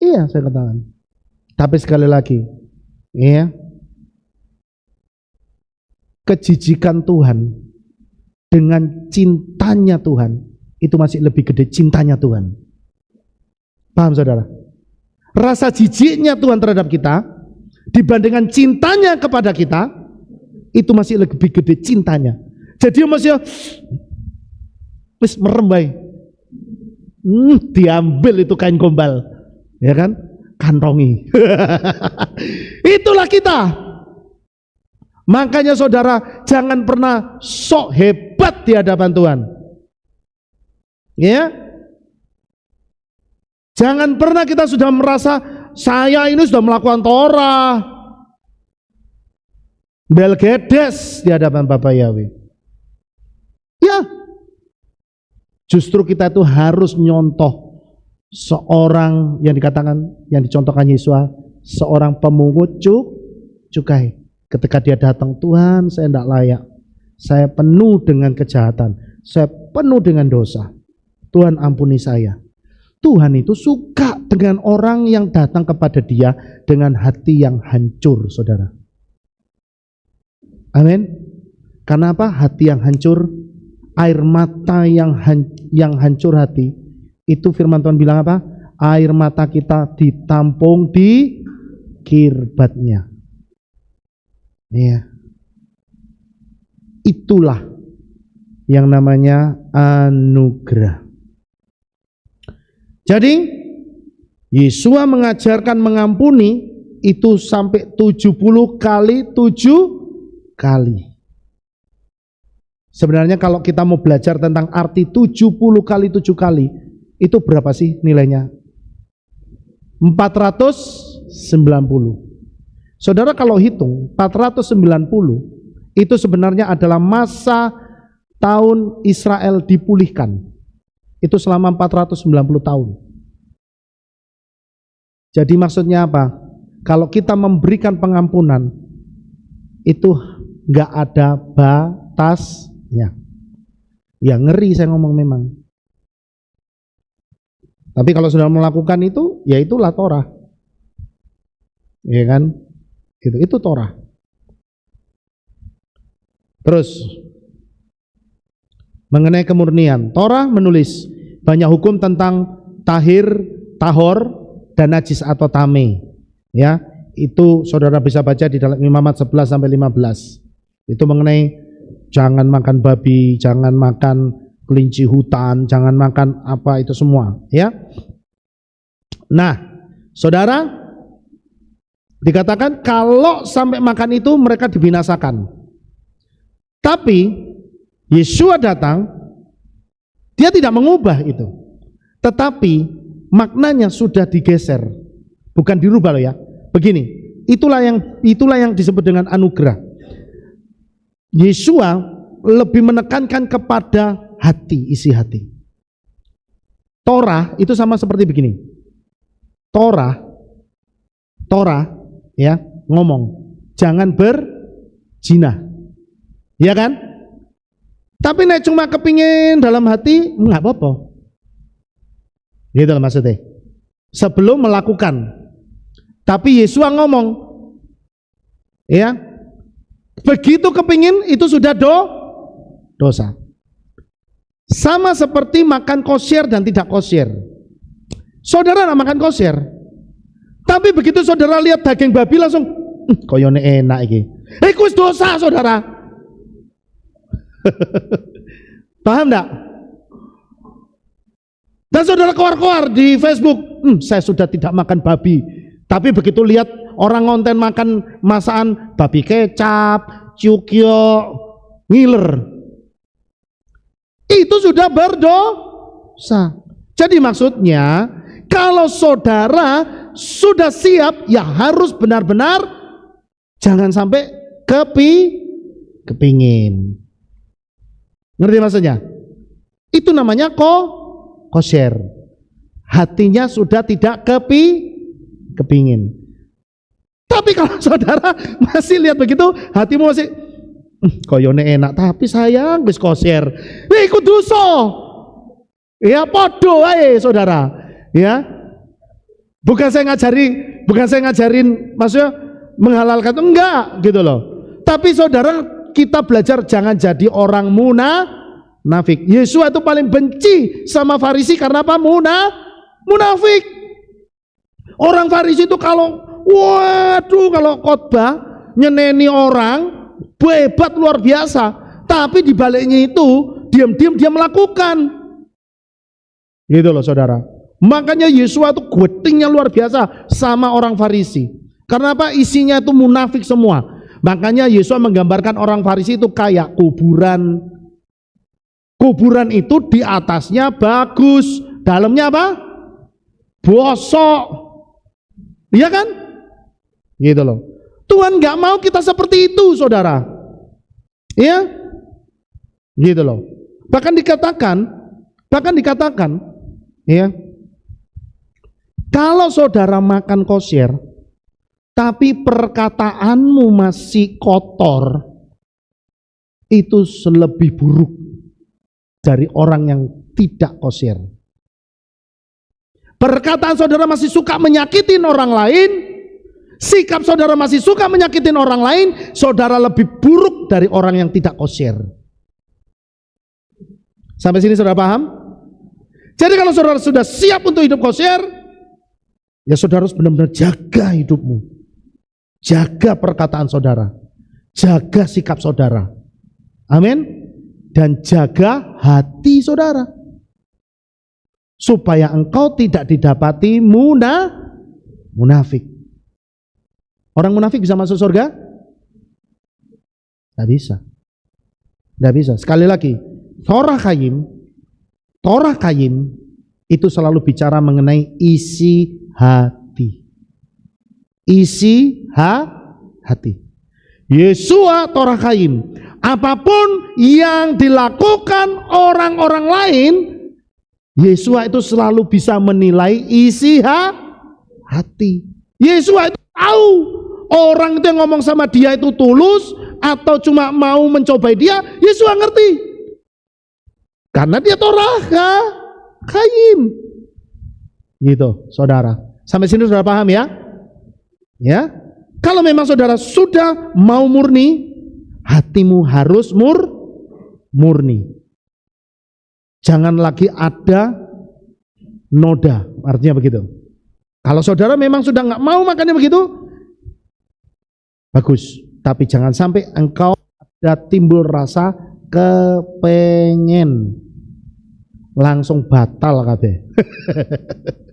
Iya, saya katakan. Tapi sekali lagi, ya, kejijikan Tuhan dengan cintanya Tuhan itu masih lebih gede cintanya Tuhan. Paham saudara? Rasa jijiknya Tuhan terhadap kita dibandingkan cintanya kepada kita itu masih lebih gede cintanya. Jadi masih merembai. Diambil itu kain gombal, ya kan? Kantongi. Itulah kita. Makanya saudara jangan pernah sok hebat di hadapan Tuhan. Ya. Jangan pernah kita sudah merasa saya ini sudah melakukan Torah. Belgedes di hadapan Bapak Yahweh. Ya. Justru kita itu harus nyontoh seorang yang dikatakan, yang dicontohkan Yesus, seorang pemungut cukai. Ketika dia datang, Tuhan saya tidak layak, saya penuh dengan kejahatan, saya penuh dengan dosa, Tuhan ampuni saya. Tuhan itu suka dengan orang yang datang kepada dia dengan hati yang hancur, saudara. Amin. Karena apa? Hati yang hancur, air mata yang hancur hati. Itu firman Tuhan bilang apa? Air mata kita ditampung di kirbatnya. Ya. Itulah yang namanya anugerah. Jadi Yesus mengajarkan mengampuni itu sampai 70 kali 7 kali. Sebenarnya kalau kita mau belajar tentang arti 70 kali 7 kali, itu berapa sih nilainya? 490. Saudara kalau hitung 490 itu sebenarnya adalah masa tahun Israel dipulihkan. Itu selama 490 tahun. Jadi maksudnya apa? Kalau kita memberikan pengampunan itu nggak ada batasnya. Ya ngeri saya ngomong memang. Tapi kalau sudah melakukan itu, ya itulah Torah. Ya kan? Itu Torah. Terus mengenai kemurnian, Torah menulis banyak hukum tentang tahir, tahor, dan najis atau tame. Ya, itu saudara bisa baca di dalam Imamat 11 sampai 15. Itu mengenai jangan makan babi, jangan makan kelinci hutan, jangan makan apa itu semua, ya. Nah, saudara, dikatakan kalau sampai makan itu mereka dibinasakan. Tapi Yeshua datang, dia tidak mengubah itu. Tetapi maknanya sudah digeser. Bukan dirubah loh ya. Begini, itulah yang disebut dengan anugerah. Yeshua lebih menekankan kepada hati, isi hati. Torah itu sama seperti begini. Torah ya ngomong jangan berzina, ya kan? Tapi nek cuma kepingin dalam hati nggak apa-apa, gitu loh maksudnya. Sebelum melakukan, tapi Yesus ngomong, ya begitu kepingin itu sudah dosa. Sama seperti makan kosher dan tidak kosher. Saudara nak makan kosher, tapi begitu saudara lihat daging babi langsung koyone enak iki. Iku wis dosa, saudara. Paham enggak? Dan saudara keluar-keluar di Facebook, saya sudah tidak makan babi. Tapi begitu lihat orang ngonten makan masakan babi kecap, cukyo, ngiler, itu sudah berdosa. Jadi maksudnya Kalau saudara sudah siap, ya harus benar-benar jangan sampai kepingin. Ngerti maksudnya? Itu namanya kosher. Hatinya sudah tidak kepingin. Tapi kalau saudara masih lihat begitu, hatimu masih koyone enak, tapi sayang wis kosher. Iku dosa. Ya podo wae saudara. Ya. Bukan saya ngajarin maksudnya menghalalkan, enggak gitu loh. Tapi saudara, kita belajar jangan jadi orang munafik. Yesus itu paling benci sama Farisi karena apa? Munafik. Orang Farisi itu kalau khotbah nyeneni orang hebat luar biasa, tapi di baliknya itu diam-diam dia melakukan. Gitu loh saudara. Makanya Yesus itu gwetingnya luar biasa sama orang Farisi. Karena apa? Isinya itu munafik semua. Makanya Yesus menggambarkan orang Farisi itu kayak kuburan. Kuburan itu di atasnya bagus, dalamnya apa? Bosok. Iya kan? Gitu loh. Tuhan nggak mau kita seperti itu, saudara. Iya? Gitu loh. Bahkan dikatakan, ya, kalau saudara makan kosher, tapi perkataanmu masih kotor, itu lebih buruk dari orang yang tidak kosher. Perkataan saudara masih suka menyakitin orang lain, sikap saudara masih suka menyakitin orang lain, saudara lebih buruk dari orang yang tidak kosher. Sampai sini saudara paham? Jadi kalau saudara sudah siap untuk hidup kosher, ya saudara harus benar-benar jaga hidupmu, jaga perkataan saudara, jaga sikap saudara, amin, dan jaga hati saudara, supaya engkau tidak didapati munafik. Orang munafik bisa masuk surga? Tidak bisa. Tidak bisa. Sekali lagi, Torah Kayim itu selalu bicara mengenai isi hati. Isi hati. Yesua Torah Kayim, apapun yang dilakukan orang-orang lain, Yesua itu selalu bisa menilai isi hati. Yesua itu tahu orang itu yang ngomong sama dia itu tulus atau cuma mau mencobai dia. Yesua ngerti. Karena dia Torah Kayim. Gitu, saudara. Sampai sini saudara paham ya? Ya. Kalau memang saudara sudah mau murni, hatimu harus murni. Jangan lagi ada noda, artinya begitu. Kalau saudara memang sudah nggak mau makannya begitu, bagus. Tapi jangan sampai engkau ada timbul rasa kepengen, langsung batal kabeh.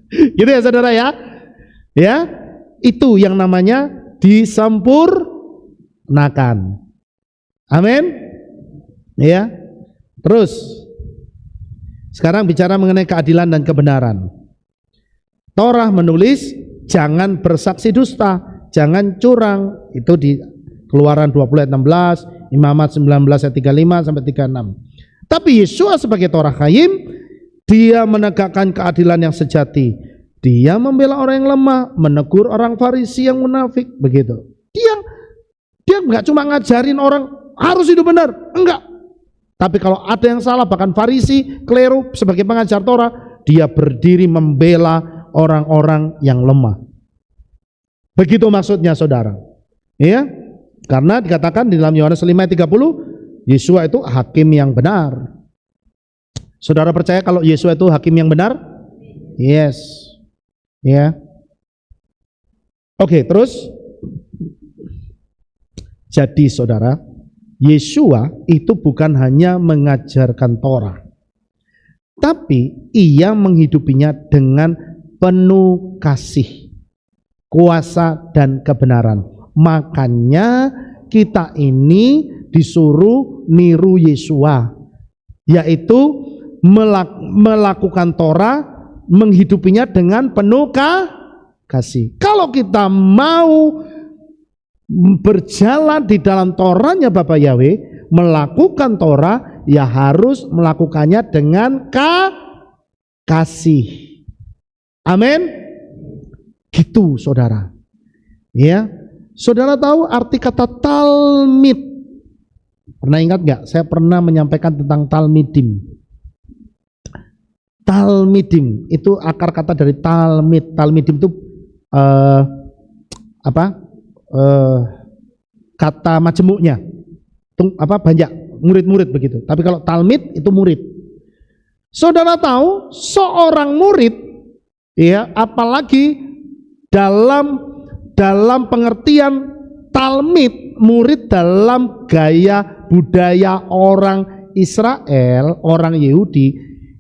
Gitu ya saudara ya. Ya, itu yang namanya disempurnakan. Amin. Ya. Terus sekarang bicara mengenai keadilan dan kebenaran. Torah menulis jangan bersaksi dusta, jangan curang. Itu di Keluaran 20 ayat 16, Imamat 19 ayat 35 sampai 36. Tapi Yesua sebagai Torah Kayim, dia menegakkan keadilan yang sejati. Dia membela orang yang lemah, menegur orang Farisi yang munafik, begitu. Dia enggak cuma ngajarin orang harus hidup benar, enggak. Tapi kalau ada yang salah, bahkan Farisi, kleru sebagai pengajar Torah, dia berdiri membela orang-orang yang lemah. Begitu maksudnya saudara. Ya, karena dikatakan di dalam Yohanes 5 ayat 30, Yesua itu hakim yang benar. Saudara percaya kalau Yesua itu hakim yang benar? Yes. Ya. Oke, terus jadi saudara, Yesua itu bukan hanya mengajarkan Torah, tapi ia menghidupinya dengan penuh kasih, kuasa dan kebenaran. Makanya kita ini disuruh niru Yesua, yaitu melakukan Torah menghidupinya dengan penuh kasih. Kalau kita mau berjalan di dalam Torahnya Bapak Yahweh, melakukan Torah, ya harus melakukannya dengan kasih. Amin. Gitu saudara. Ya, saudara tahu arti kata talmid? Pernah ingat nggak? Saya pernah menyampaikan tentang talmidim. Talmidim itu akar kata dari talmid. Talmidim itu kata majemuknya. Banyak murid-murid begitu. Tapi kalau talmid itu murid. Saudara tahu seorang murid, ya, apalagi dalam pengertian talmid, murid dalam gaya budaya orang Israel, orang Yahudi,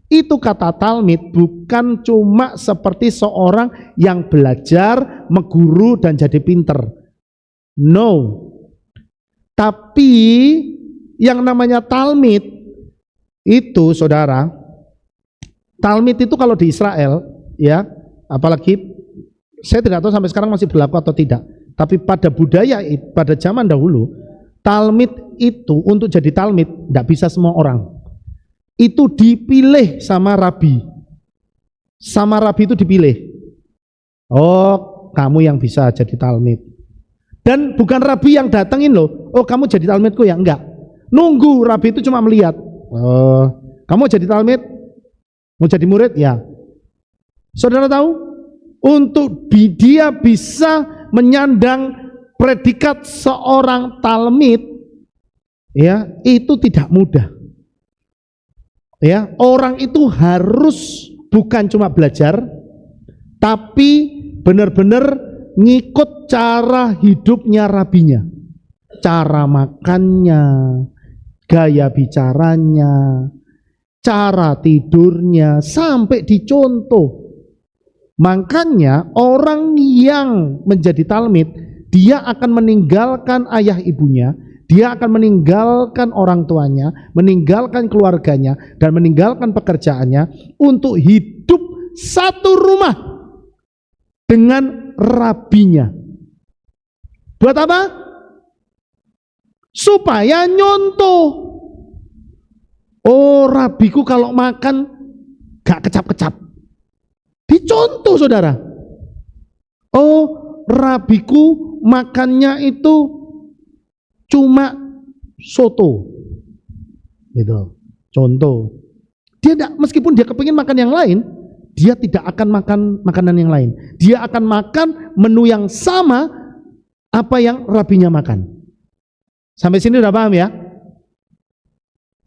itu kata talmid bukan cuma seperti seorang yang belajar, mengguru dan jadi pinter. No. Tapi yang namanya talmid itu, saudara, talmid itu kalau di Israel, ya, apalagi saya tidak tahu sampai sekarang masih berlaku atau tidak, tapi pada budaya, pada zaman dahulu, talmid itu untuk jadi talmid tidak bisa semua orang. Itu dipilih sama rabi. Sama rabi itu dipilih. Oh, kamu yang bisa jadi talmid. Dan bukan rabi yang datengin loh. Oh, kamu jadi talmidku ya? Enggak. Nunggu, rabi itu cuma melihat. Oh, kamu jadi talmid? Mau jadi murid? Ya. Saudara tahu? Untuk dia bisa menyandang predikat seorang talmid, ya, itu tidak mudah. Ya, orang itu harus bukan cuma belajar, tapi benar-benar ngikut cara hidupnya rabinya, cara makannya, gaya bicaranya, cara tidurnya, sampai dicontoh. Makanya orang yang menjadi talmid, dia akan meninggalkan ayah ibunya, dia akan meninggalkan orang tuanya, meninggalkan keluarganya, dan meninggalkan pekerjaannya untuk hidup satu rumah dengan rabinya. Buat apa? Supaya nyontoh. Oh, rabiku kalau makan gak kecap-kecap. Dicontoh, saudara. Oh, rabiku makannya itu cuma soto, gitu. Contoh. Dia tidak, meskipun dia kepingin makan yang lain, dia tidak akan makan makanan yang lain. Dia akan makan menu yang sama apa yang rabinya makan. Sampai sini udah paham ya?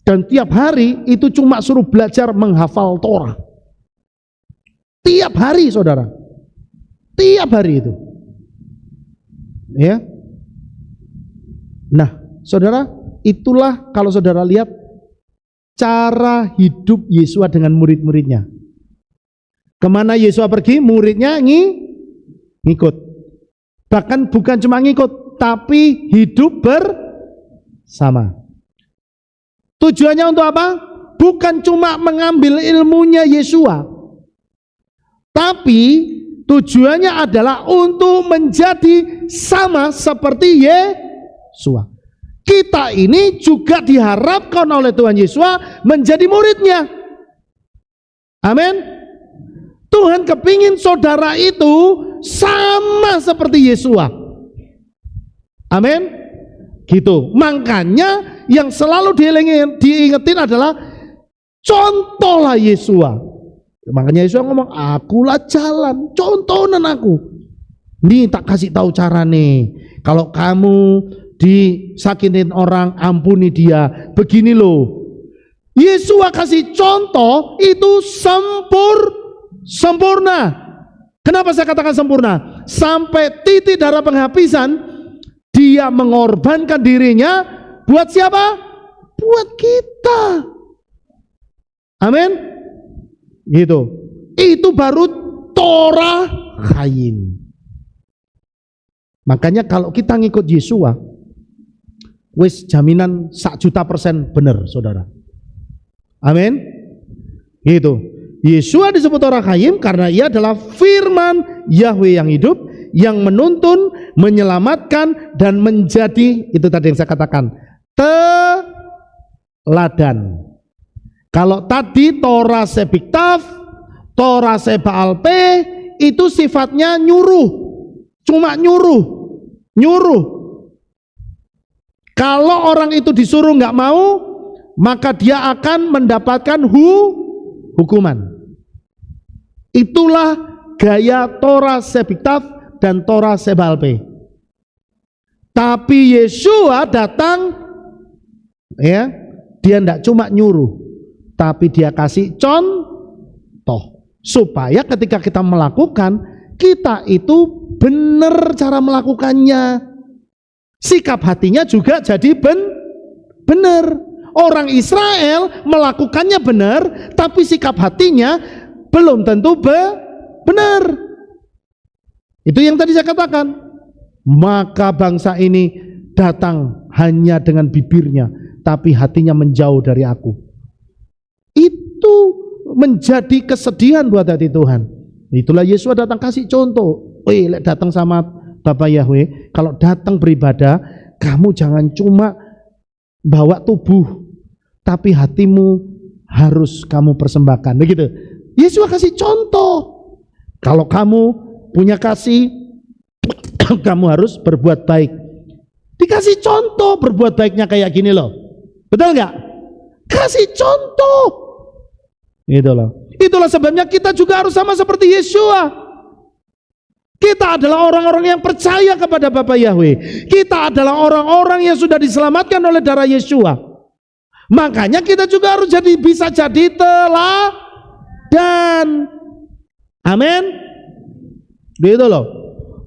Dan tiap hari itu cuma suruh belajar menghafal Torah. Tiap hari, saudara. Tiap hari itu. Ya. Nah, saudara, itulah kalau saudara lihat cara hidup Yesua dengan murid-muridnya. Kemana Yesua pergi, muridnya ngikut. Bahkan bukan cuma ngikut, tapi hidup bersama. Tujuannya untuk apa? Bukan cuma mengambil ilmunya Yesua, tapi tujuannya adalah untuk menjadi sama seperti Yesua. Kita ini juga diharapkan oleh Tuhan Yesua menjadi muridnya. Amin. Tuhan kepingin saudara itu sama seperti Yesua. Amin. Gitu. Makanya yang selalu diingetin adalah contohlah Yesua. Makanya Yesus ngomong, akulah jalan, contohkan aku. Nih tak kasih tahu cara nih. Kalau kamu disakitin orang, ampuni dia. Begini loh. Yesus kasih contoh itu sempurna. Kenapa saya katakan sempurna? Sampai titik darah penghabisan, dia mengorbankan dirinya buat siapa? Buat kita. Amin. Gitu. Itu baru Torah Chaim. Makanya kalau kita ngikut Yesua, wis jaminan 1.000.000% bener, saudara. Amin. Gitu. Yeshua disebut Torah Hayim karena ia adalah firman Yahweh yang hidup, yang menuntun, menyelamatkan, dan menjadi, itu tadi yang saya katakan, teladan. Kalau tadi Torah Sebiktav, Torah Sebaalpe, itu sifatnya nyuruh, cuma nyuruh. Kalau orang itu disuruh nggak mau, maka dia akan mendapatkan hukuman. Itulah gaya Torah Sebiktav dan Torah Sebaalpe. Tapi Yeshua datang, ya, dia tidak cuma nyuruh, tapi dia kasih contoh supaya ketika kita melakukan, kita itu benar cara melakukannya. Sikap hatinya juga jadi benar. Orang Israel melakukannya benar, tapi sikap hatinya belum tentu benar. Itu yang tadi saya katakan. Maka bangsa ini datang hanya dengan bibirnya, tapi hatinya menjauh dari aku. Itu menjadi kesedihan buat hati Tuhan. Itulah Yesus datang kasih contoh. Datang sama Bapak Yahweh, kalau datang beribadah, kamu jangan cuma bawa tubuh, tapi hatimu harus kamu persembahkan. Begitu. Yesus kasih contoh. Kalau kamu punya kasih, kamu harus berbuat baik. Dikasih contoh berbuat baiknya kayak gini loh. Betul nggak? Kasih contoh. Itulah sebabnya kita juga harus sama seperti Yeshua. Kita adalah orang-orang yang percaya kepada Bapa Yahweh. Kita adalah orang-orang yang sudah diselamatkan oleh darah Yeshua. Makanya kita juga harus bisa jadi teladan. Amin. Gitu loh.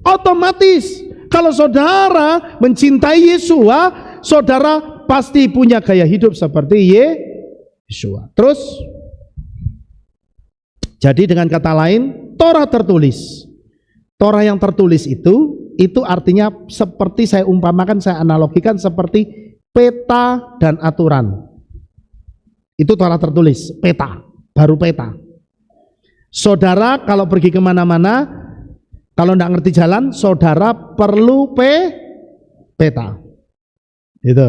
Otomatis kalau saudara mencintai Yeshua, saudara pasti punya gaya hidup seperti Yeshua. Terus, jadi dengan kata lain, Torah tertulis. Torah yang tertulis itu artinya seperti saya umpamakan, saya analogikan seperti peta dan aturan. Itu Torah tertulis, peta, baru peta. Saudara kalau pergi kemana-mana, kalau tidak ngerti jalan, saudara perlu peta. Itu.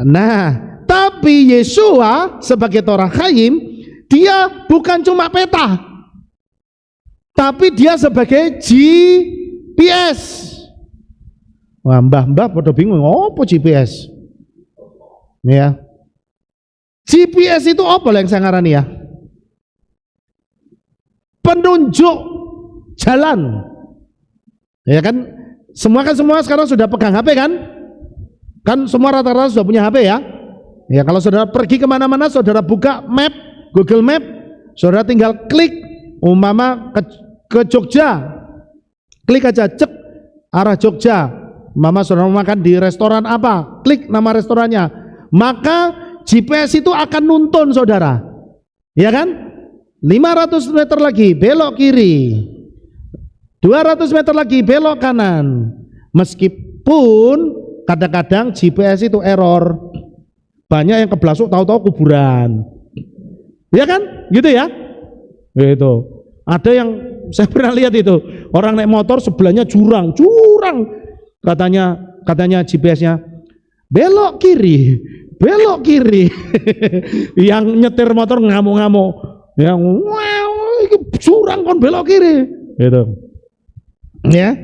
Nah, tapi Yeshua sebagai Torah Hayim, dia bukan cuma peta, tapi dia sebagai GPS. Wah, mbah pada bingung, apa GPS? Ya. GPS itu apa yang saya ngarani ya? Penunjuk jalan. Ya kan? Semua sekarang sudah pegang HP kan? Kan semua rata-rata sudah punya HP ya? Ya, kalau saudara pergi kemana-mana, saudara buka map, Google Map, saudara tinggal klik, umpama ke Jogja, klik aja, cek arah Jogja. Mama saudara makan di restoran apa, klik nama restorannya, maka GPS itu akan nuntun saudara, ya kan? 500 meter lagi belok kiri, 200 meter lagi belok kanan. Meskipun kadang-kadang GPS itu error, banyak yang keblasuk tahu-tahu kuburan, ya kan? Gitu ya, gitu. Ada yang saya pernah lihat itu, orang naik motor sebelahnya jurang, katanya GPS-nya belok kiri. Yang nyetir motor ngamuk-ngamuk, yang wow, jurang kon belok kiri, gitu. Ya.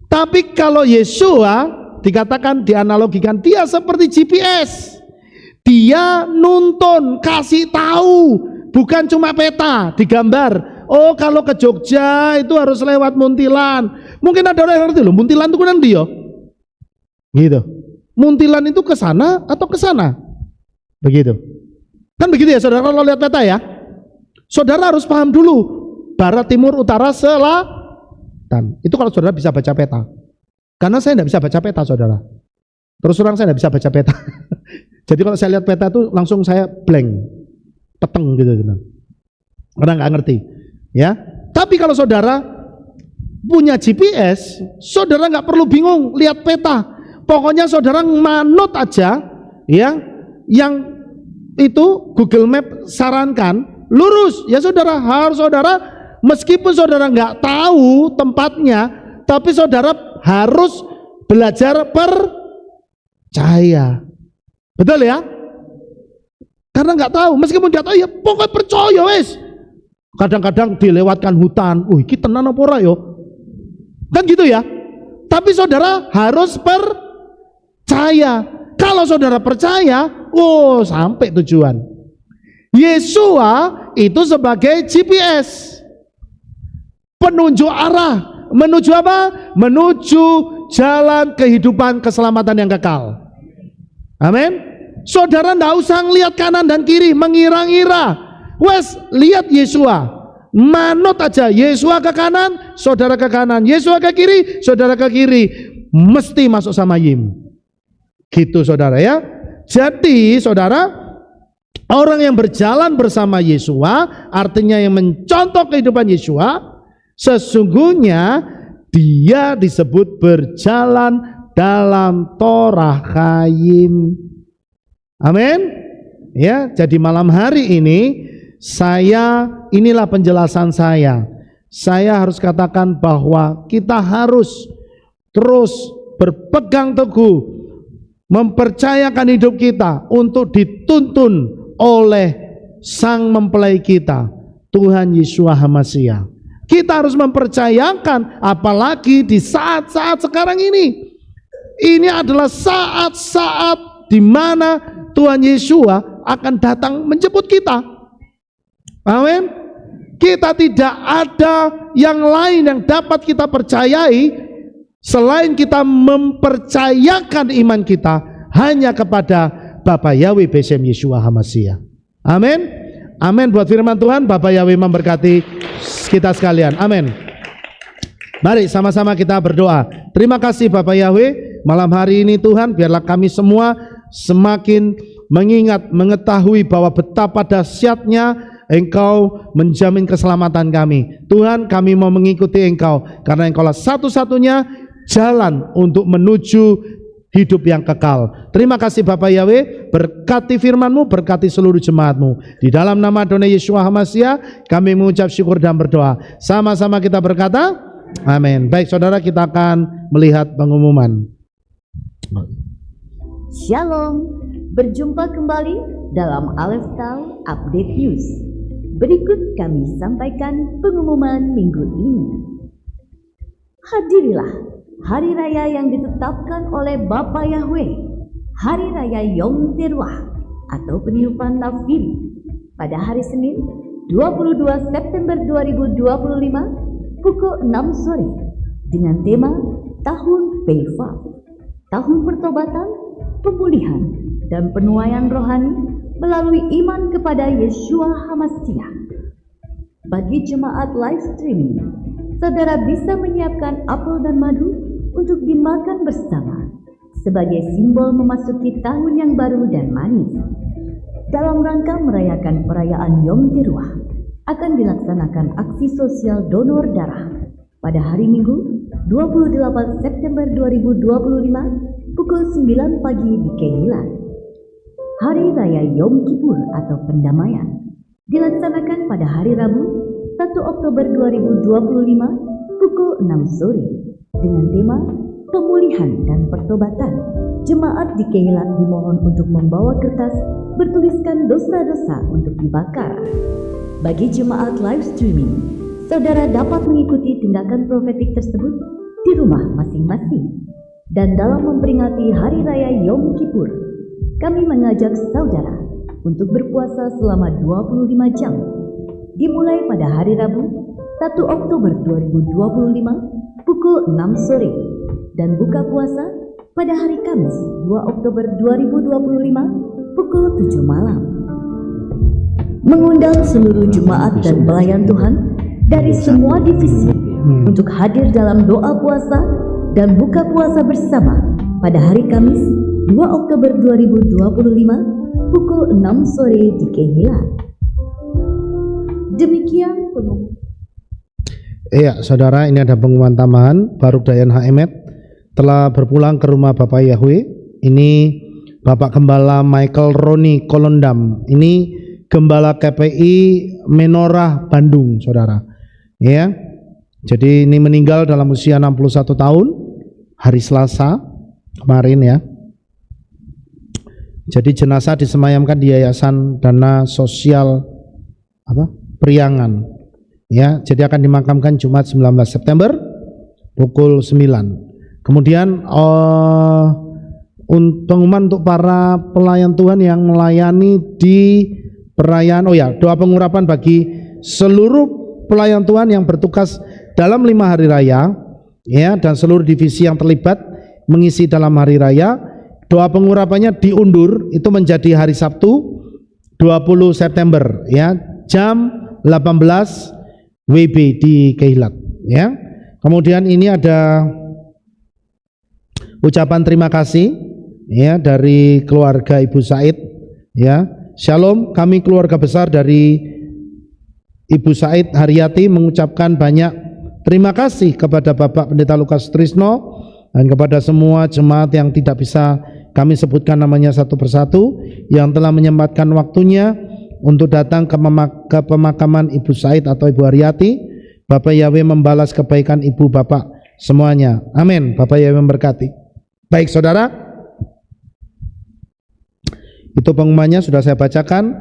Tapi kalau Yeshua dikatakan, dianalogikan, dia seperti GPS. Dia nuntun, kasih tahu, bukan cuma peta digambar. Oh, kalau ke Jogja itu harus lewat Muntilan. Mungkin ada orang yang ngerti loh, Muntilan itu kan dia. Gitu. Muntilan itu ke sana atau ke sana? Begitu. Kan begitu ya saudara kalau lihat peta ya. Saudara harus paham dulu barat, timur, utara, selatan. Itu kalau saudara bisa baca peta. Karena saya tidak bisa baca peta saudara. Terus terang saya tidak bisa baca peta. Jadi kalau saya lihat peta itu langsung saya blank, peteng gitu. Karena nggak ngerti. Ya, tapi kalau saudara punya GPS, saudara nggak perlu bingung lihat peta. Pokoknya saudara manut aja, ya, yang itu Google Map sarankan, lurus. Ya saudara, harus saudara, meskipun saudara nggak tahu tempatnya, tapi saudara harus belajar percaya. Betul ya? Karena nggak tahu, meskipun nggak tahu ya pokoknya percaya wes. Kadang-kadang dilewatkan hutan, iki tenan apa ora yo? Kan gitu ya. Tapi saudara harus percaya. Kalau saudara percaya, sampai tujuan. Yesua itu sebagai GPS, penunjuk arah. Menuju apa? Menuju jalan kehidupan keselamatan yang kekal. Amin. Saudara nggak usah ngelihat kanan dan kiri, mengira-ngira. Wes, lihat Yesua. Manut aja. Yesua ke kanan, saudara ke kanan. Yesua ke kiri, saudara ke kiri. Mesti masuk sama Yim. Gitu saudara ya. Jadi saudara, orang yang berjalan bersama Yesua, artinya yang mencontoh kehidupan Yesua, sesungguhnya dia disebut berjalan dalam Torah Chaim. Amin. Ya, jadi malam hari ini inilah penjelasan saya. Saya harus katakan bahwa kita harus terus berpegang teguh, mempercayakan hidup kita untuk dituntun oleh Sang Mempelai kita, Tuhan Yeshua HaMashiach. Kita harus mempercayakan, apalagi di saat-saat sekarang ini. Ini adalah saat-saat di mana Tuhan Yeshua akan datang menjemput kita. Amin. Kita tidak ada yang lain yang dapat kita percayai selain kita mempercayakan iman kita hanya kepada Bapa Yahweh Besem Yeshua HaMashiach. Amin. Amin buat firman Tuhan. Bapa Yahweh memberkati kita sekalian. Amin. Mari sama-sama kita berdoa. Terima kasih Bapa Yahweh. Malam hari ini Tuhan, biarlah kami semua semakin mengingat, mengetahui bahwa betapa dahsyatnya Engkau menjamin keselamatan kami. Tuhan, kami mau mengikuti Engkau karena Engkaulah satu-satunya jalan untuk menuju hidup yang kekal. Terima kasih Bapak Yahweh, berkati firman-Mu, berkati seluruh jemaat-Mu. Di dalam nama Adonai Yeshua HaMashiach kami mengucap syukur dan berdoa. Sama-sama kita berkata, amin. Baik saudara, kita akan melihat pengumuman. Shalom, berjumpa kembali dalam Aleph Tau Update News. Berikut kami sampaikan pengumuman minggu ini. Hadirilah hari raya yang ditetapkan oleh Bapa Yahweh, Hari Raya Yom Teruah atau peniupan Nafiri pada hari Senin 22 September 2025 pukul 6 sore dengan tema Tahun Peifa, Tahun Pertobatan, Pemulihan, dan Penuaian Rohani melalui iman kepada Yeshua HaMashiach. Bagi jemaat live streaming, saudara bisa menyiapkan apel dan madu untuk dimakan bersama sebagai simbol memasuki tahun yang baru dan manis. Dalam rangka merayakan perayaan Yom Teruah, akan dilaksanakan aksi sosial donor darah pada hari Minggu 28 September 2025 pukul 9 pagi di Kehilat. Hari Raya Yom Kippur atau Pendamaian dilaksanakan pada hari Rabu 1 Oktober 2025 pukul 6 sore dengan tema Pemulihan dan Pertobatan. Jemaat di Kehilat dimohon untuk membawa kertas bertuliskan dosa-dosa untuk dibakar. Bagi jemaat live streaming, saudara dapat mengikuti tindakan profetik tersebut di rumah masing-masing. Dan dalam memperingati Hari Raya Yom Kippur, kami mengajak saudara untuk berpuasa selama 25 jam, dimulai pada hari Rabu 1 Oktober 2025 pukul 6 sore dan buka puasa pada hari Kamis 2 Oktober 2025 pukul 7 malam. Mengundang seluruh jemaat dan pelayan Tuhan dari semua divisi untuk hadir dalam doa puasa dan buka puasa bersama pada hari Kamis 2 Oktober 2025 pukul 6 sore di Kehilat. Demikian pengumuman. Iya saudara, ini ada pengumuman tambahan. Baruch Dayan HMed telah berpulang ke rumah Bapak Yahweh. Ini Bapak Gembala Michael Roni Kolondam. Ini Gembala KPI Menorah Bandung, saudara. Ya, jadi ini meninggal dalam usia 61 tahun hari Selasa kemarin ya. Jadi jenazah disemayamkan di Yayasan Dana Sosial Priangan. Ya, jadi akan dimakamkan Jumat 19 September pukul 9. Kemudian pengumuman untuk para pelayan Tuhan yang melayani di perayaan doa pengurapan bagi seluruh pelayan Tuhan yang bertugas dalam 5 hari raya ya, dan seluruh divisi yang terlibat mengisi dalam hari raya. Doa pengurapannya diundur itu menjadi hari Sabtu 20 September ya, jam 18 WIB di Keilat ya. Kemudian ini ada ucapan terima kasih ya dari keluarga Ibu Said ya. Shalom, kami keluarga besar dari Ibu Said Haryati mengucapkan banyak terima kasih kepada Bapak Pendeta Lukas Trisno dan kepada semua jemaat yang tidak bisa kami sebutkan namanya satu persatu yang telah menyempatkan waktunya untuk datang ke pemakaman Ibu Said atau Ibu Haryati. Bapak Yahweh membalas kebaikan Ibu Bapak semuanya. Amin. Bapak Yahweh memberkati. Baik saudara, itu pengumumannya sudah saya bacakan.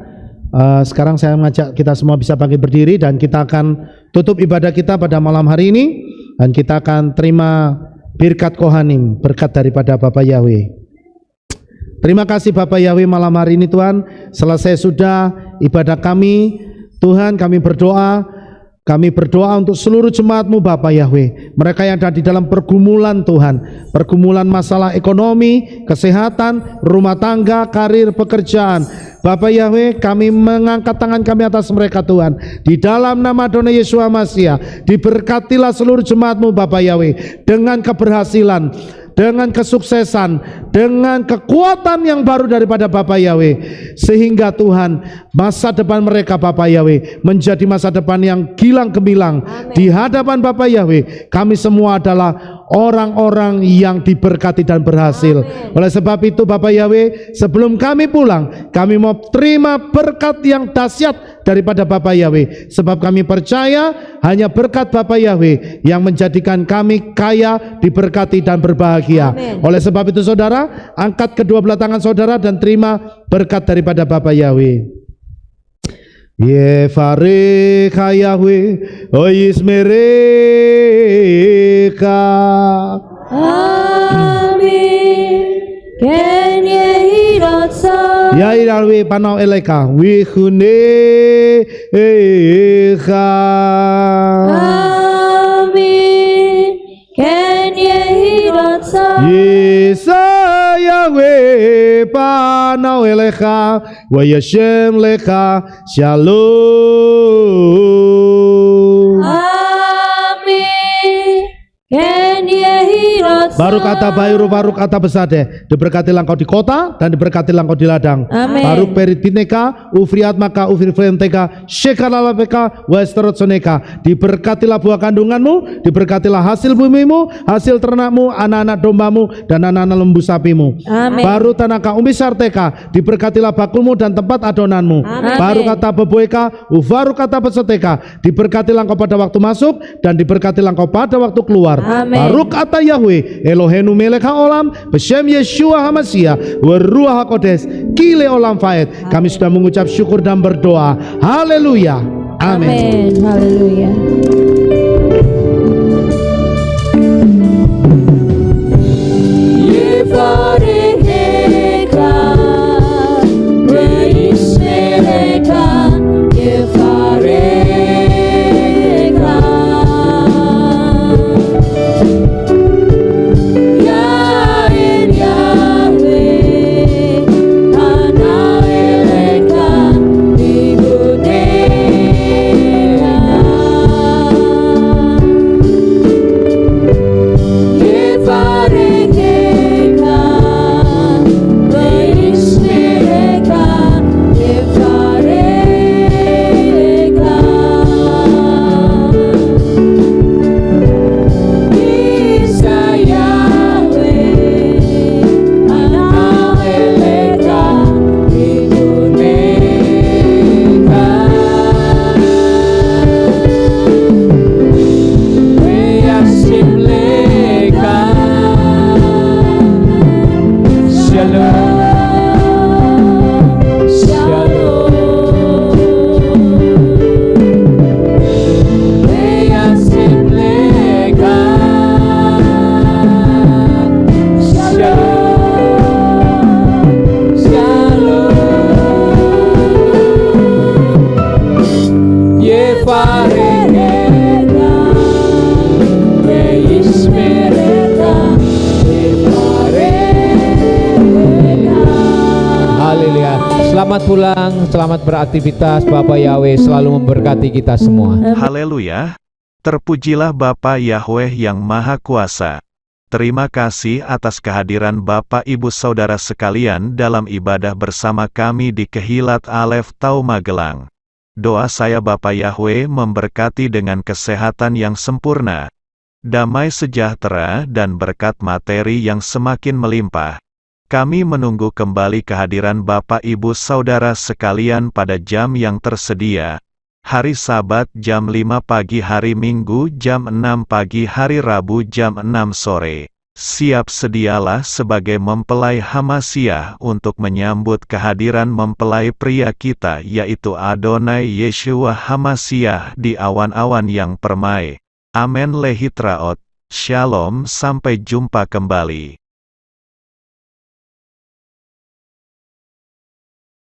Sekarang saya mengajak kita semua bisa bangkit berdiri dan kita akan tutup ibadah kita pada malam hari ini dan kita akan terima birkat Kohanim, berkat daripada Bapak Yahweh. Terima kasih Bapak Yahweh malam hari ini Tuhan. Selesai sudah ibadah kami Tuhan, kami berdoa untuk seluruh jemaat-Mu Bapak Yahweh, mereka yang ada di dalam pergumulan Tuhan, pergumulan masalah ekonomi, kesehatan, rumah tangga, karir, pekerjaan. Bapak Yahweh, kami mengangkat tangan kami atas mereka Tuhan, di dalam nama Adonai Yeshua Masiah. Diberkatilah seluruh jemaat-Mu Bapak Yahweh dengan keberhasilan, dengan kesuksesan, dengan kekuatan yang baru daripada Bapak Yahweh, sehingga Tuhan masa depan mereka Bapak Yahweh menjadi masa depan yang gilang gemilang. Di hadapan Bapak Yahweh kami semua adalah orang-orang yang diberkati dan berhasil. Amen. Oleh sebab itu Bapak Yahweh, sebelum kami pulang, kami mau terima berkat yang dahsyat daripada Bapak Yahweh, sebab kami percaya hanya berkat Bapak Yahweh yang menjadikan kami kaya, diberkati dan berbahagia. Amen. Oleh sebab itu saudara, angkat kedua belah tangan saudara dan terima berkat daripada Bapak Yahweh. Yevareka Yahweh oismereka. Amin. Ken yehirotsa. Yahiralwe panau eleka wihuneka. Amin. Ken yehirotsa. Yesa Yahweh panau elecha wa yashem lecha shalom. Amin. Ken yehirotsa. Baru kata Bayuru, baru kata Besade, diberkatilah engkau di kota dan diberkatilah engkau di ladang. Amin. Baru perit bineka, ufriat maka ufrifrenteka, shekalalapeka, westerotsoneka. Diberkatilah buah kandunganmu, diberkatilah hasil bumimu, hasil ternakmu, anak-anak dombamu dan anak-anak lembu sapimu. Amin. Baru tanaka umisarteka, diberkatilah bakulmu dan tempat adonanmu. Amin. Baru kata beboeka, uvaru kata peseteka, diberkatilah engkau pada waktu masuk dan diberkatilah engkau pada waktu keluar. Amin. Baru kata Yahweh Elohenu melek haolam beshem Yeshua Hamasiah waruah hakodes kile olam faed. Kami sudah mengucap syukur dan berdoa. Haleluya. Amin. Haleluya. Selamat pulang, selamat beraktivitas. Bapa Yahweh selalu memberkati kita semua. Haleluya. Terpujilah Bapa Yahweh yang Maha Kuasa. Terima kasih atas kehadiran Bapak Ibu Saudara sekalian dalam ibadah bersama kami di Kehilat Alef Tau Magelang. Doa saya Bapa Yahweh memberkati dengan kesehatan yang sempurna, damai sejahtera dan berkat materi yang semakin melimpah. Kami menunggu kembali kehadiran Bapak Ibu Saudara sekalian pada jam yang tersedia. Hari Sabat jam 5 pagi, hari Minggu jam 6 pagi, hari Rabu jam 6 sore. Siap sedialah sebagai mempelai Hamasiah untuk menyambut kehadiran mempelai pria kita yaitu Adonai Yeshua Hamasiah di awan-awan yang permai. Amen lehitraot. Shalom, sampai jumpa kembali.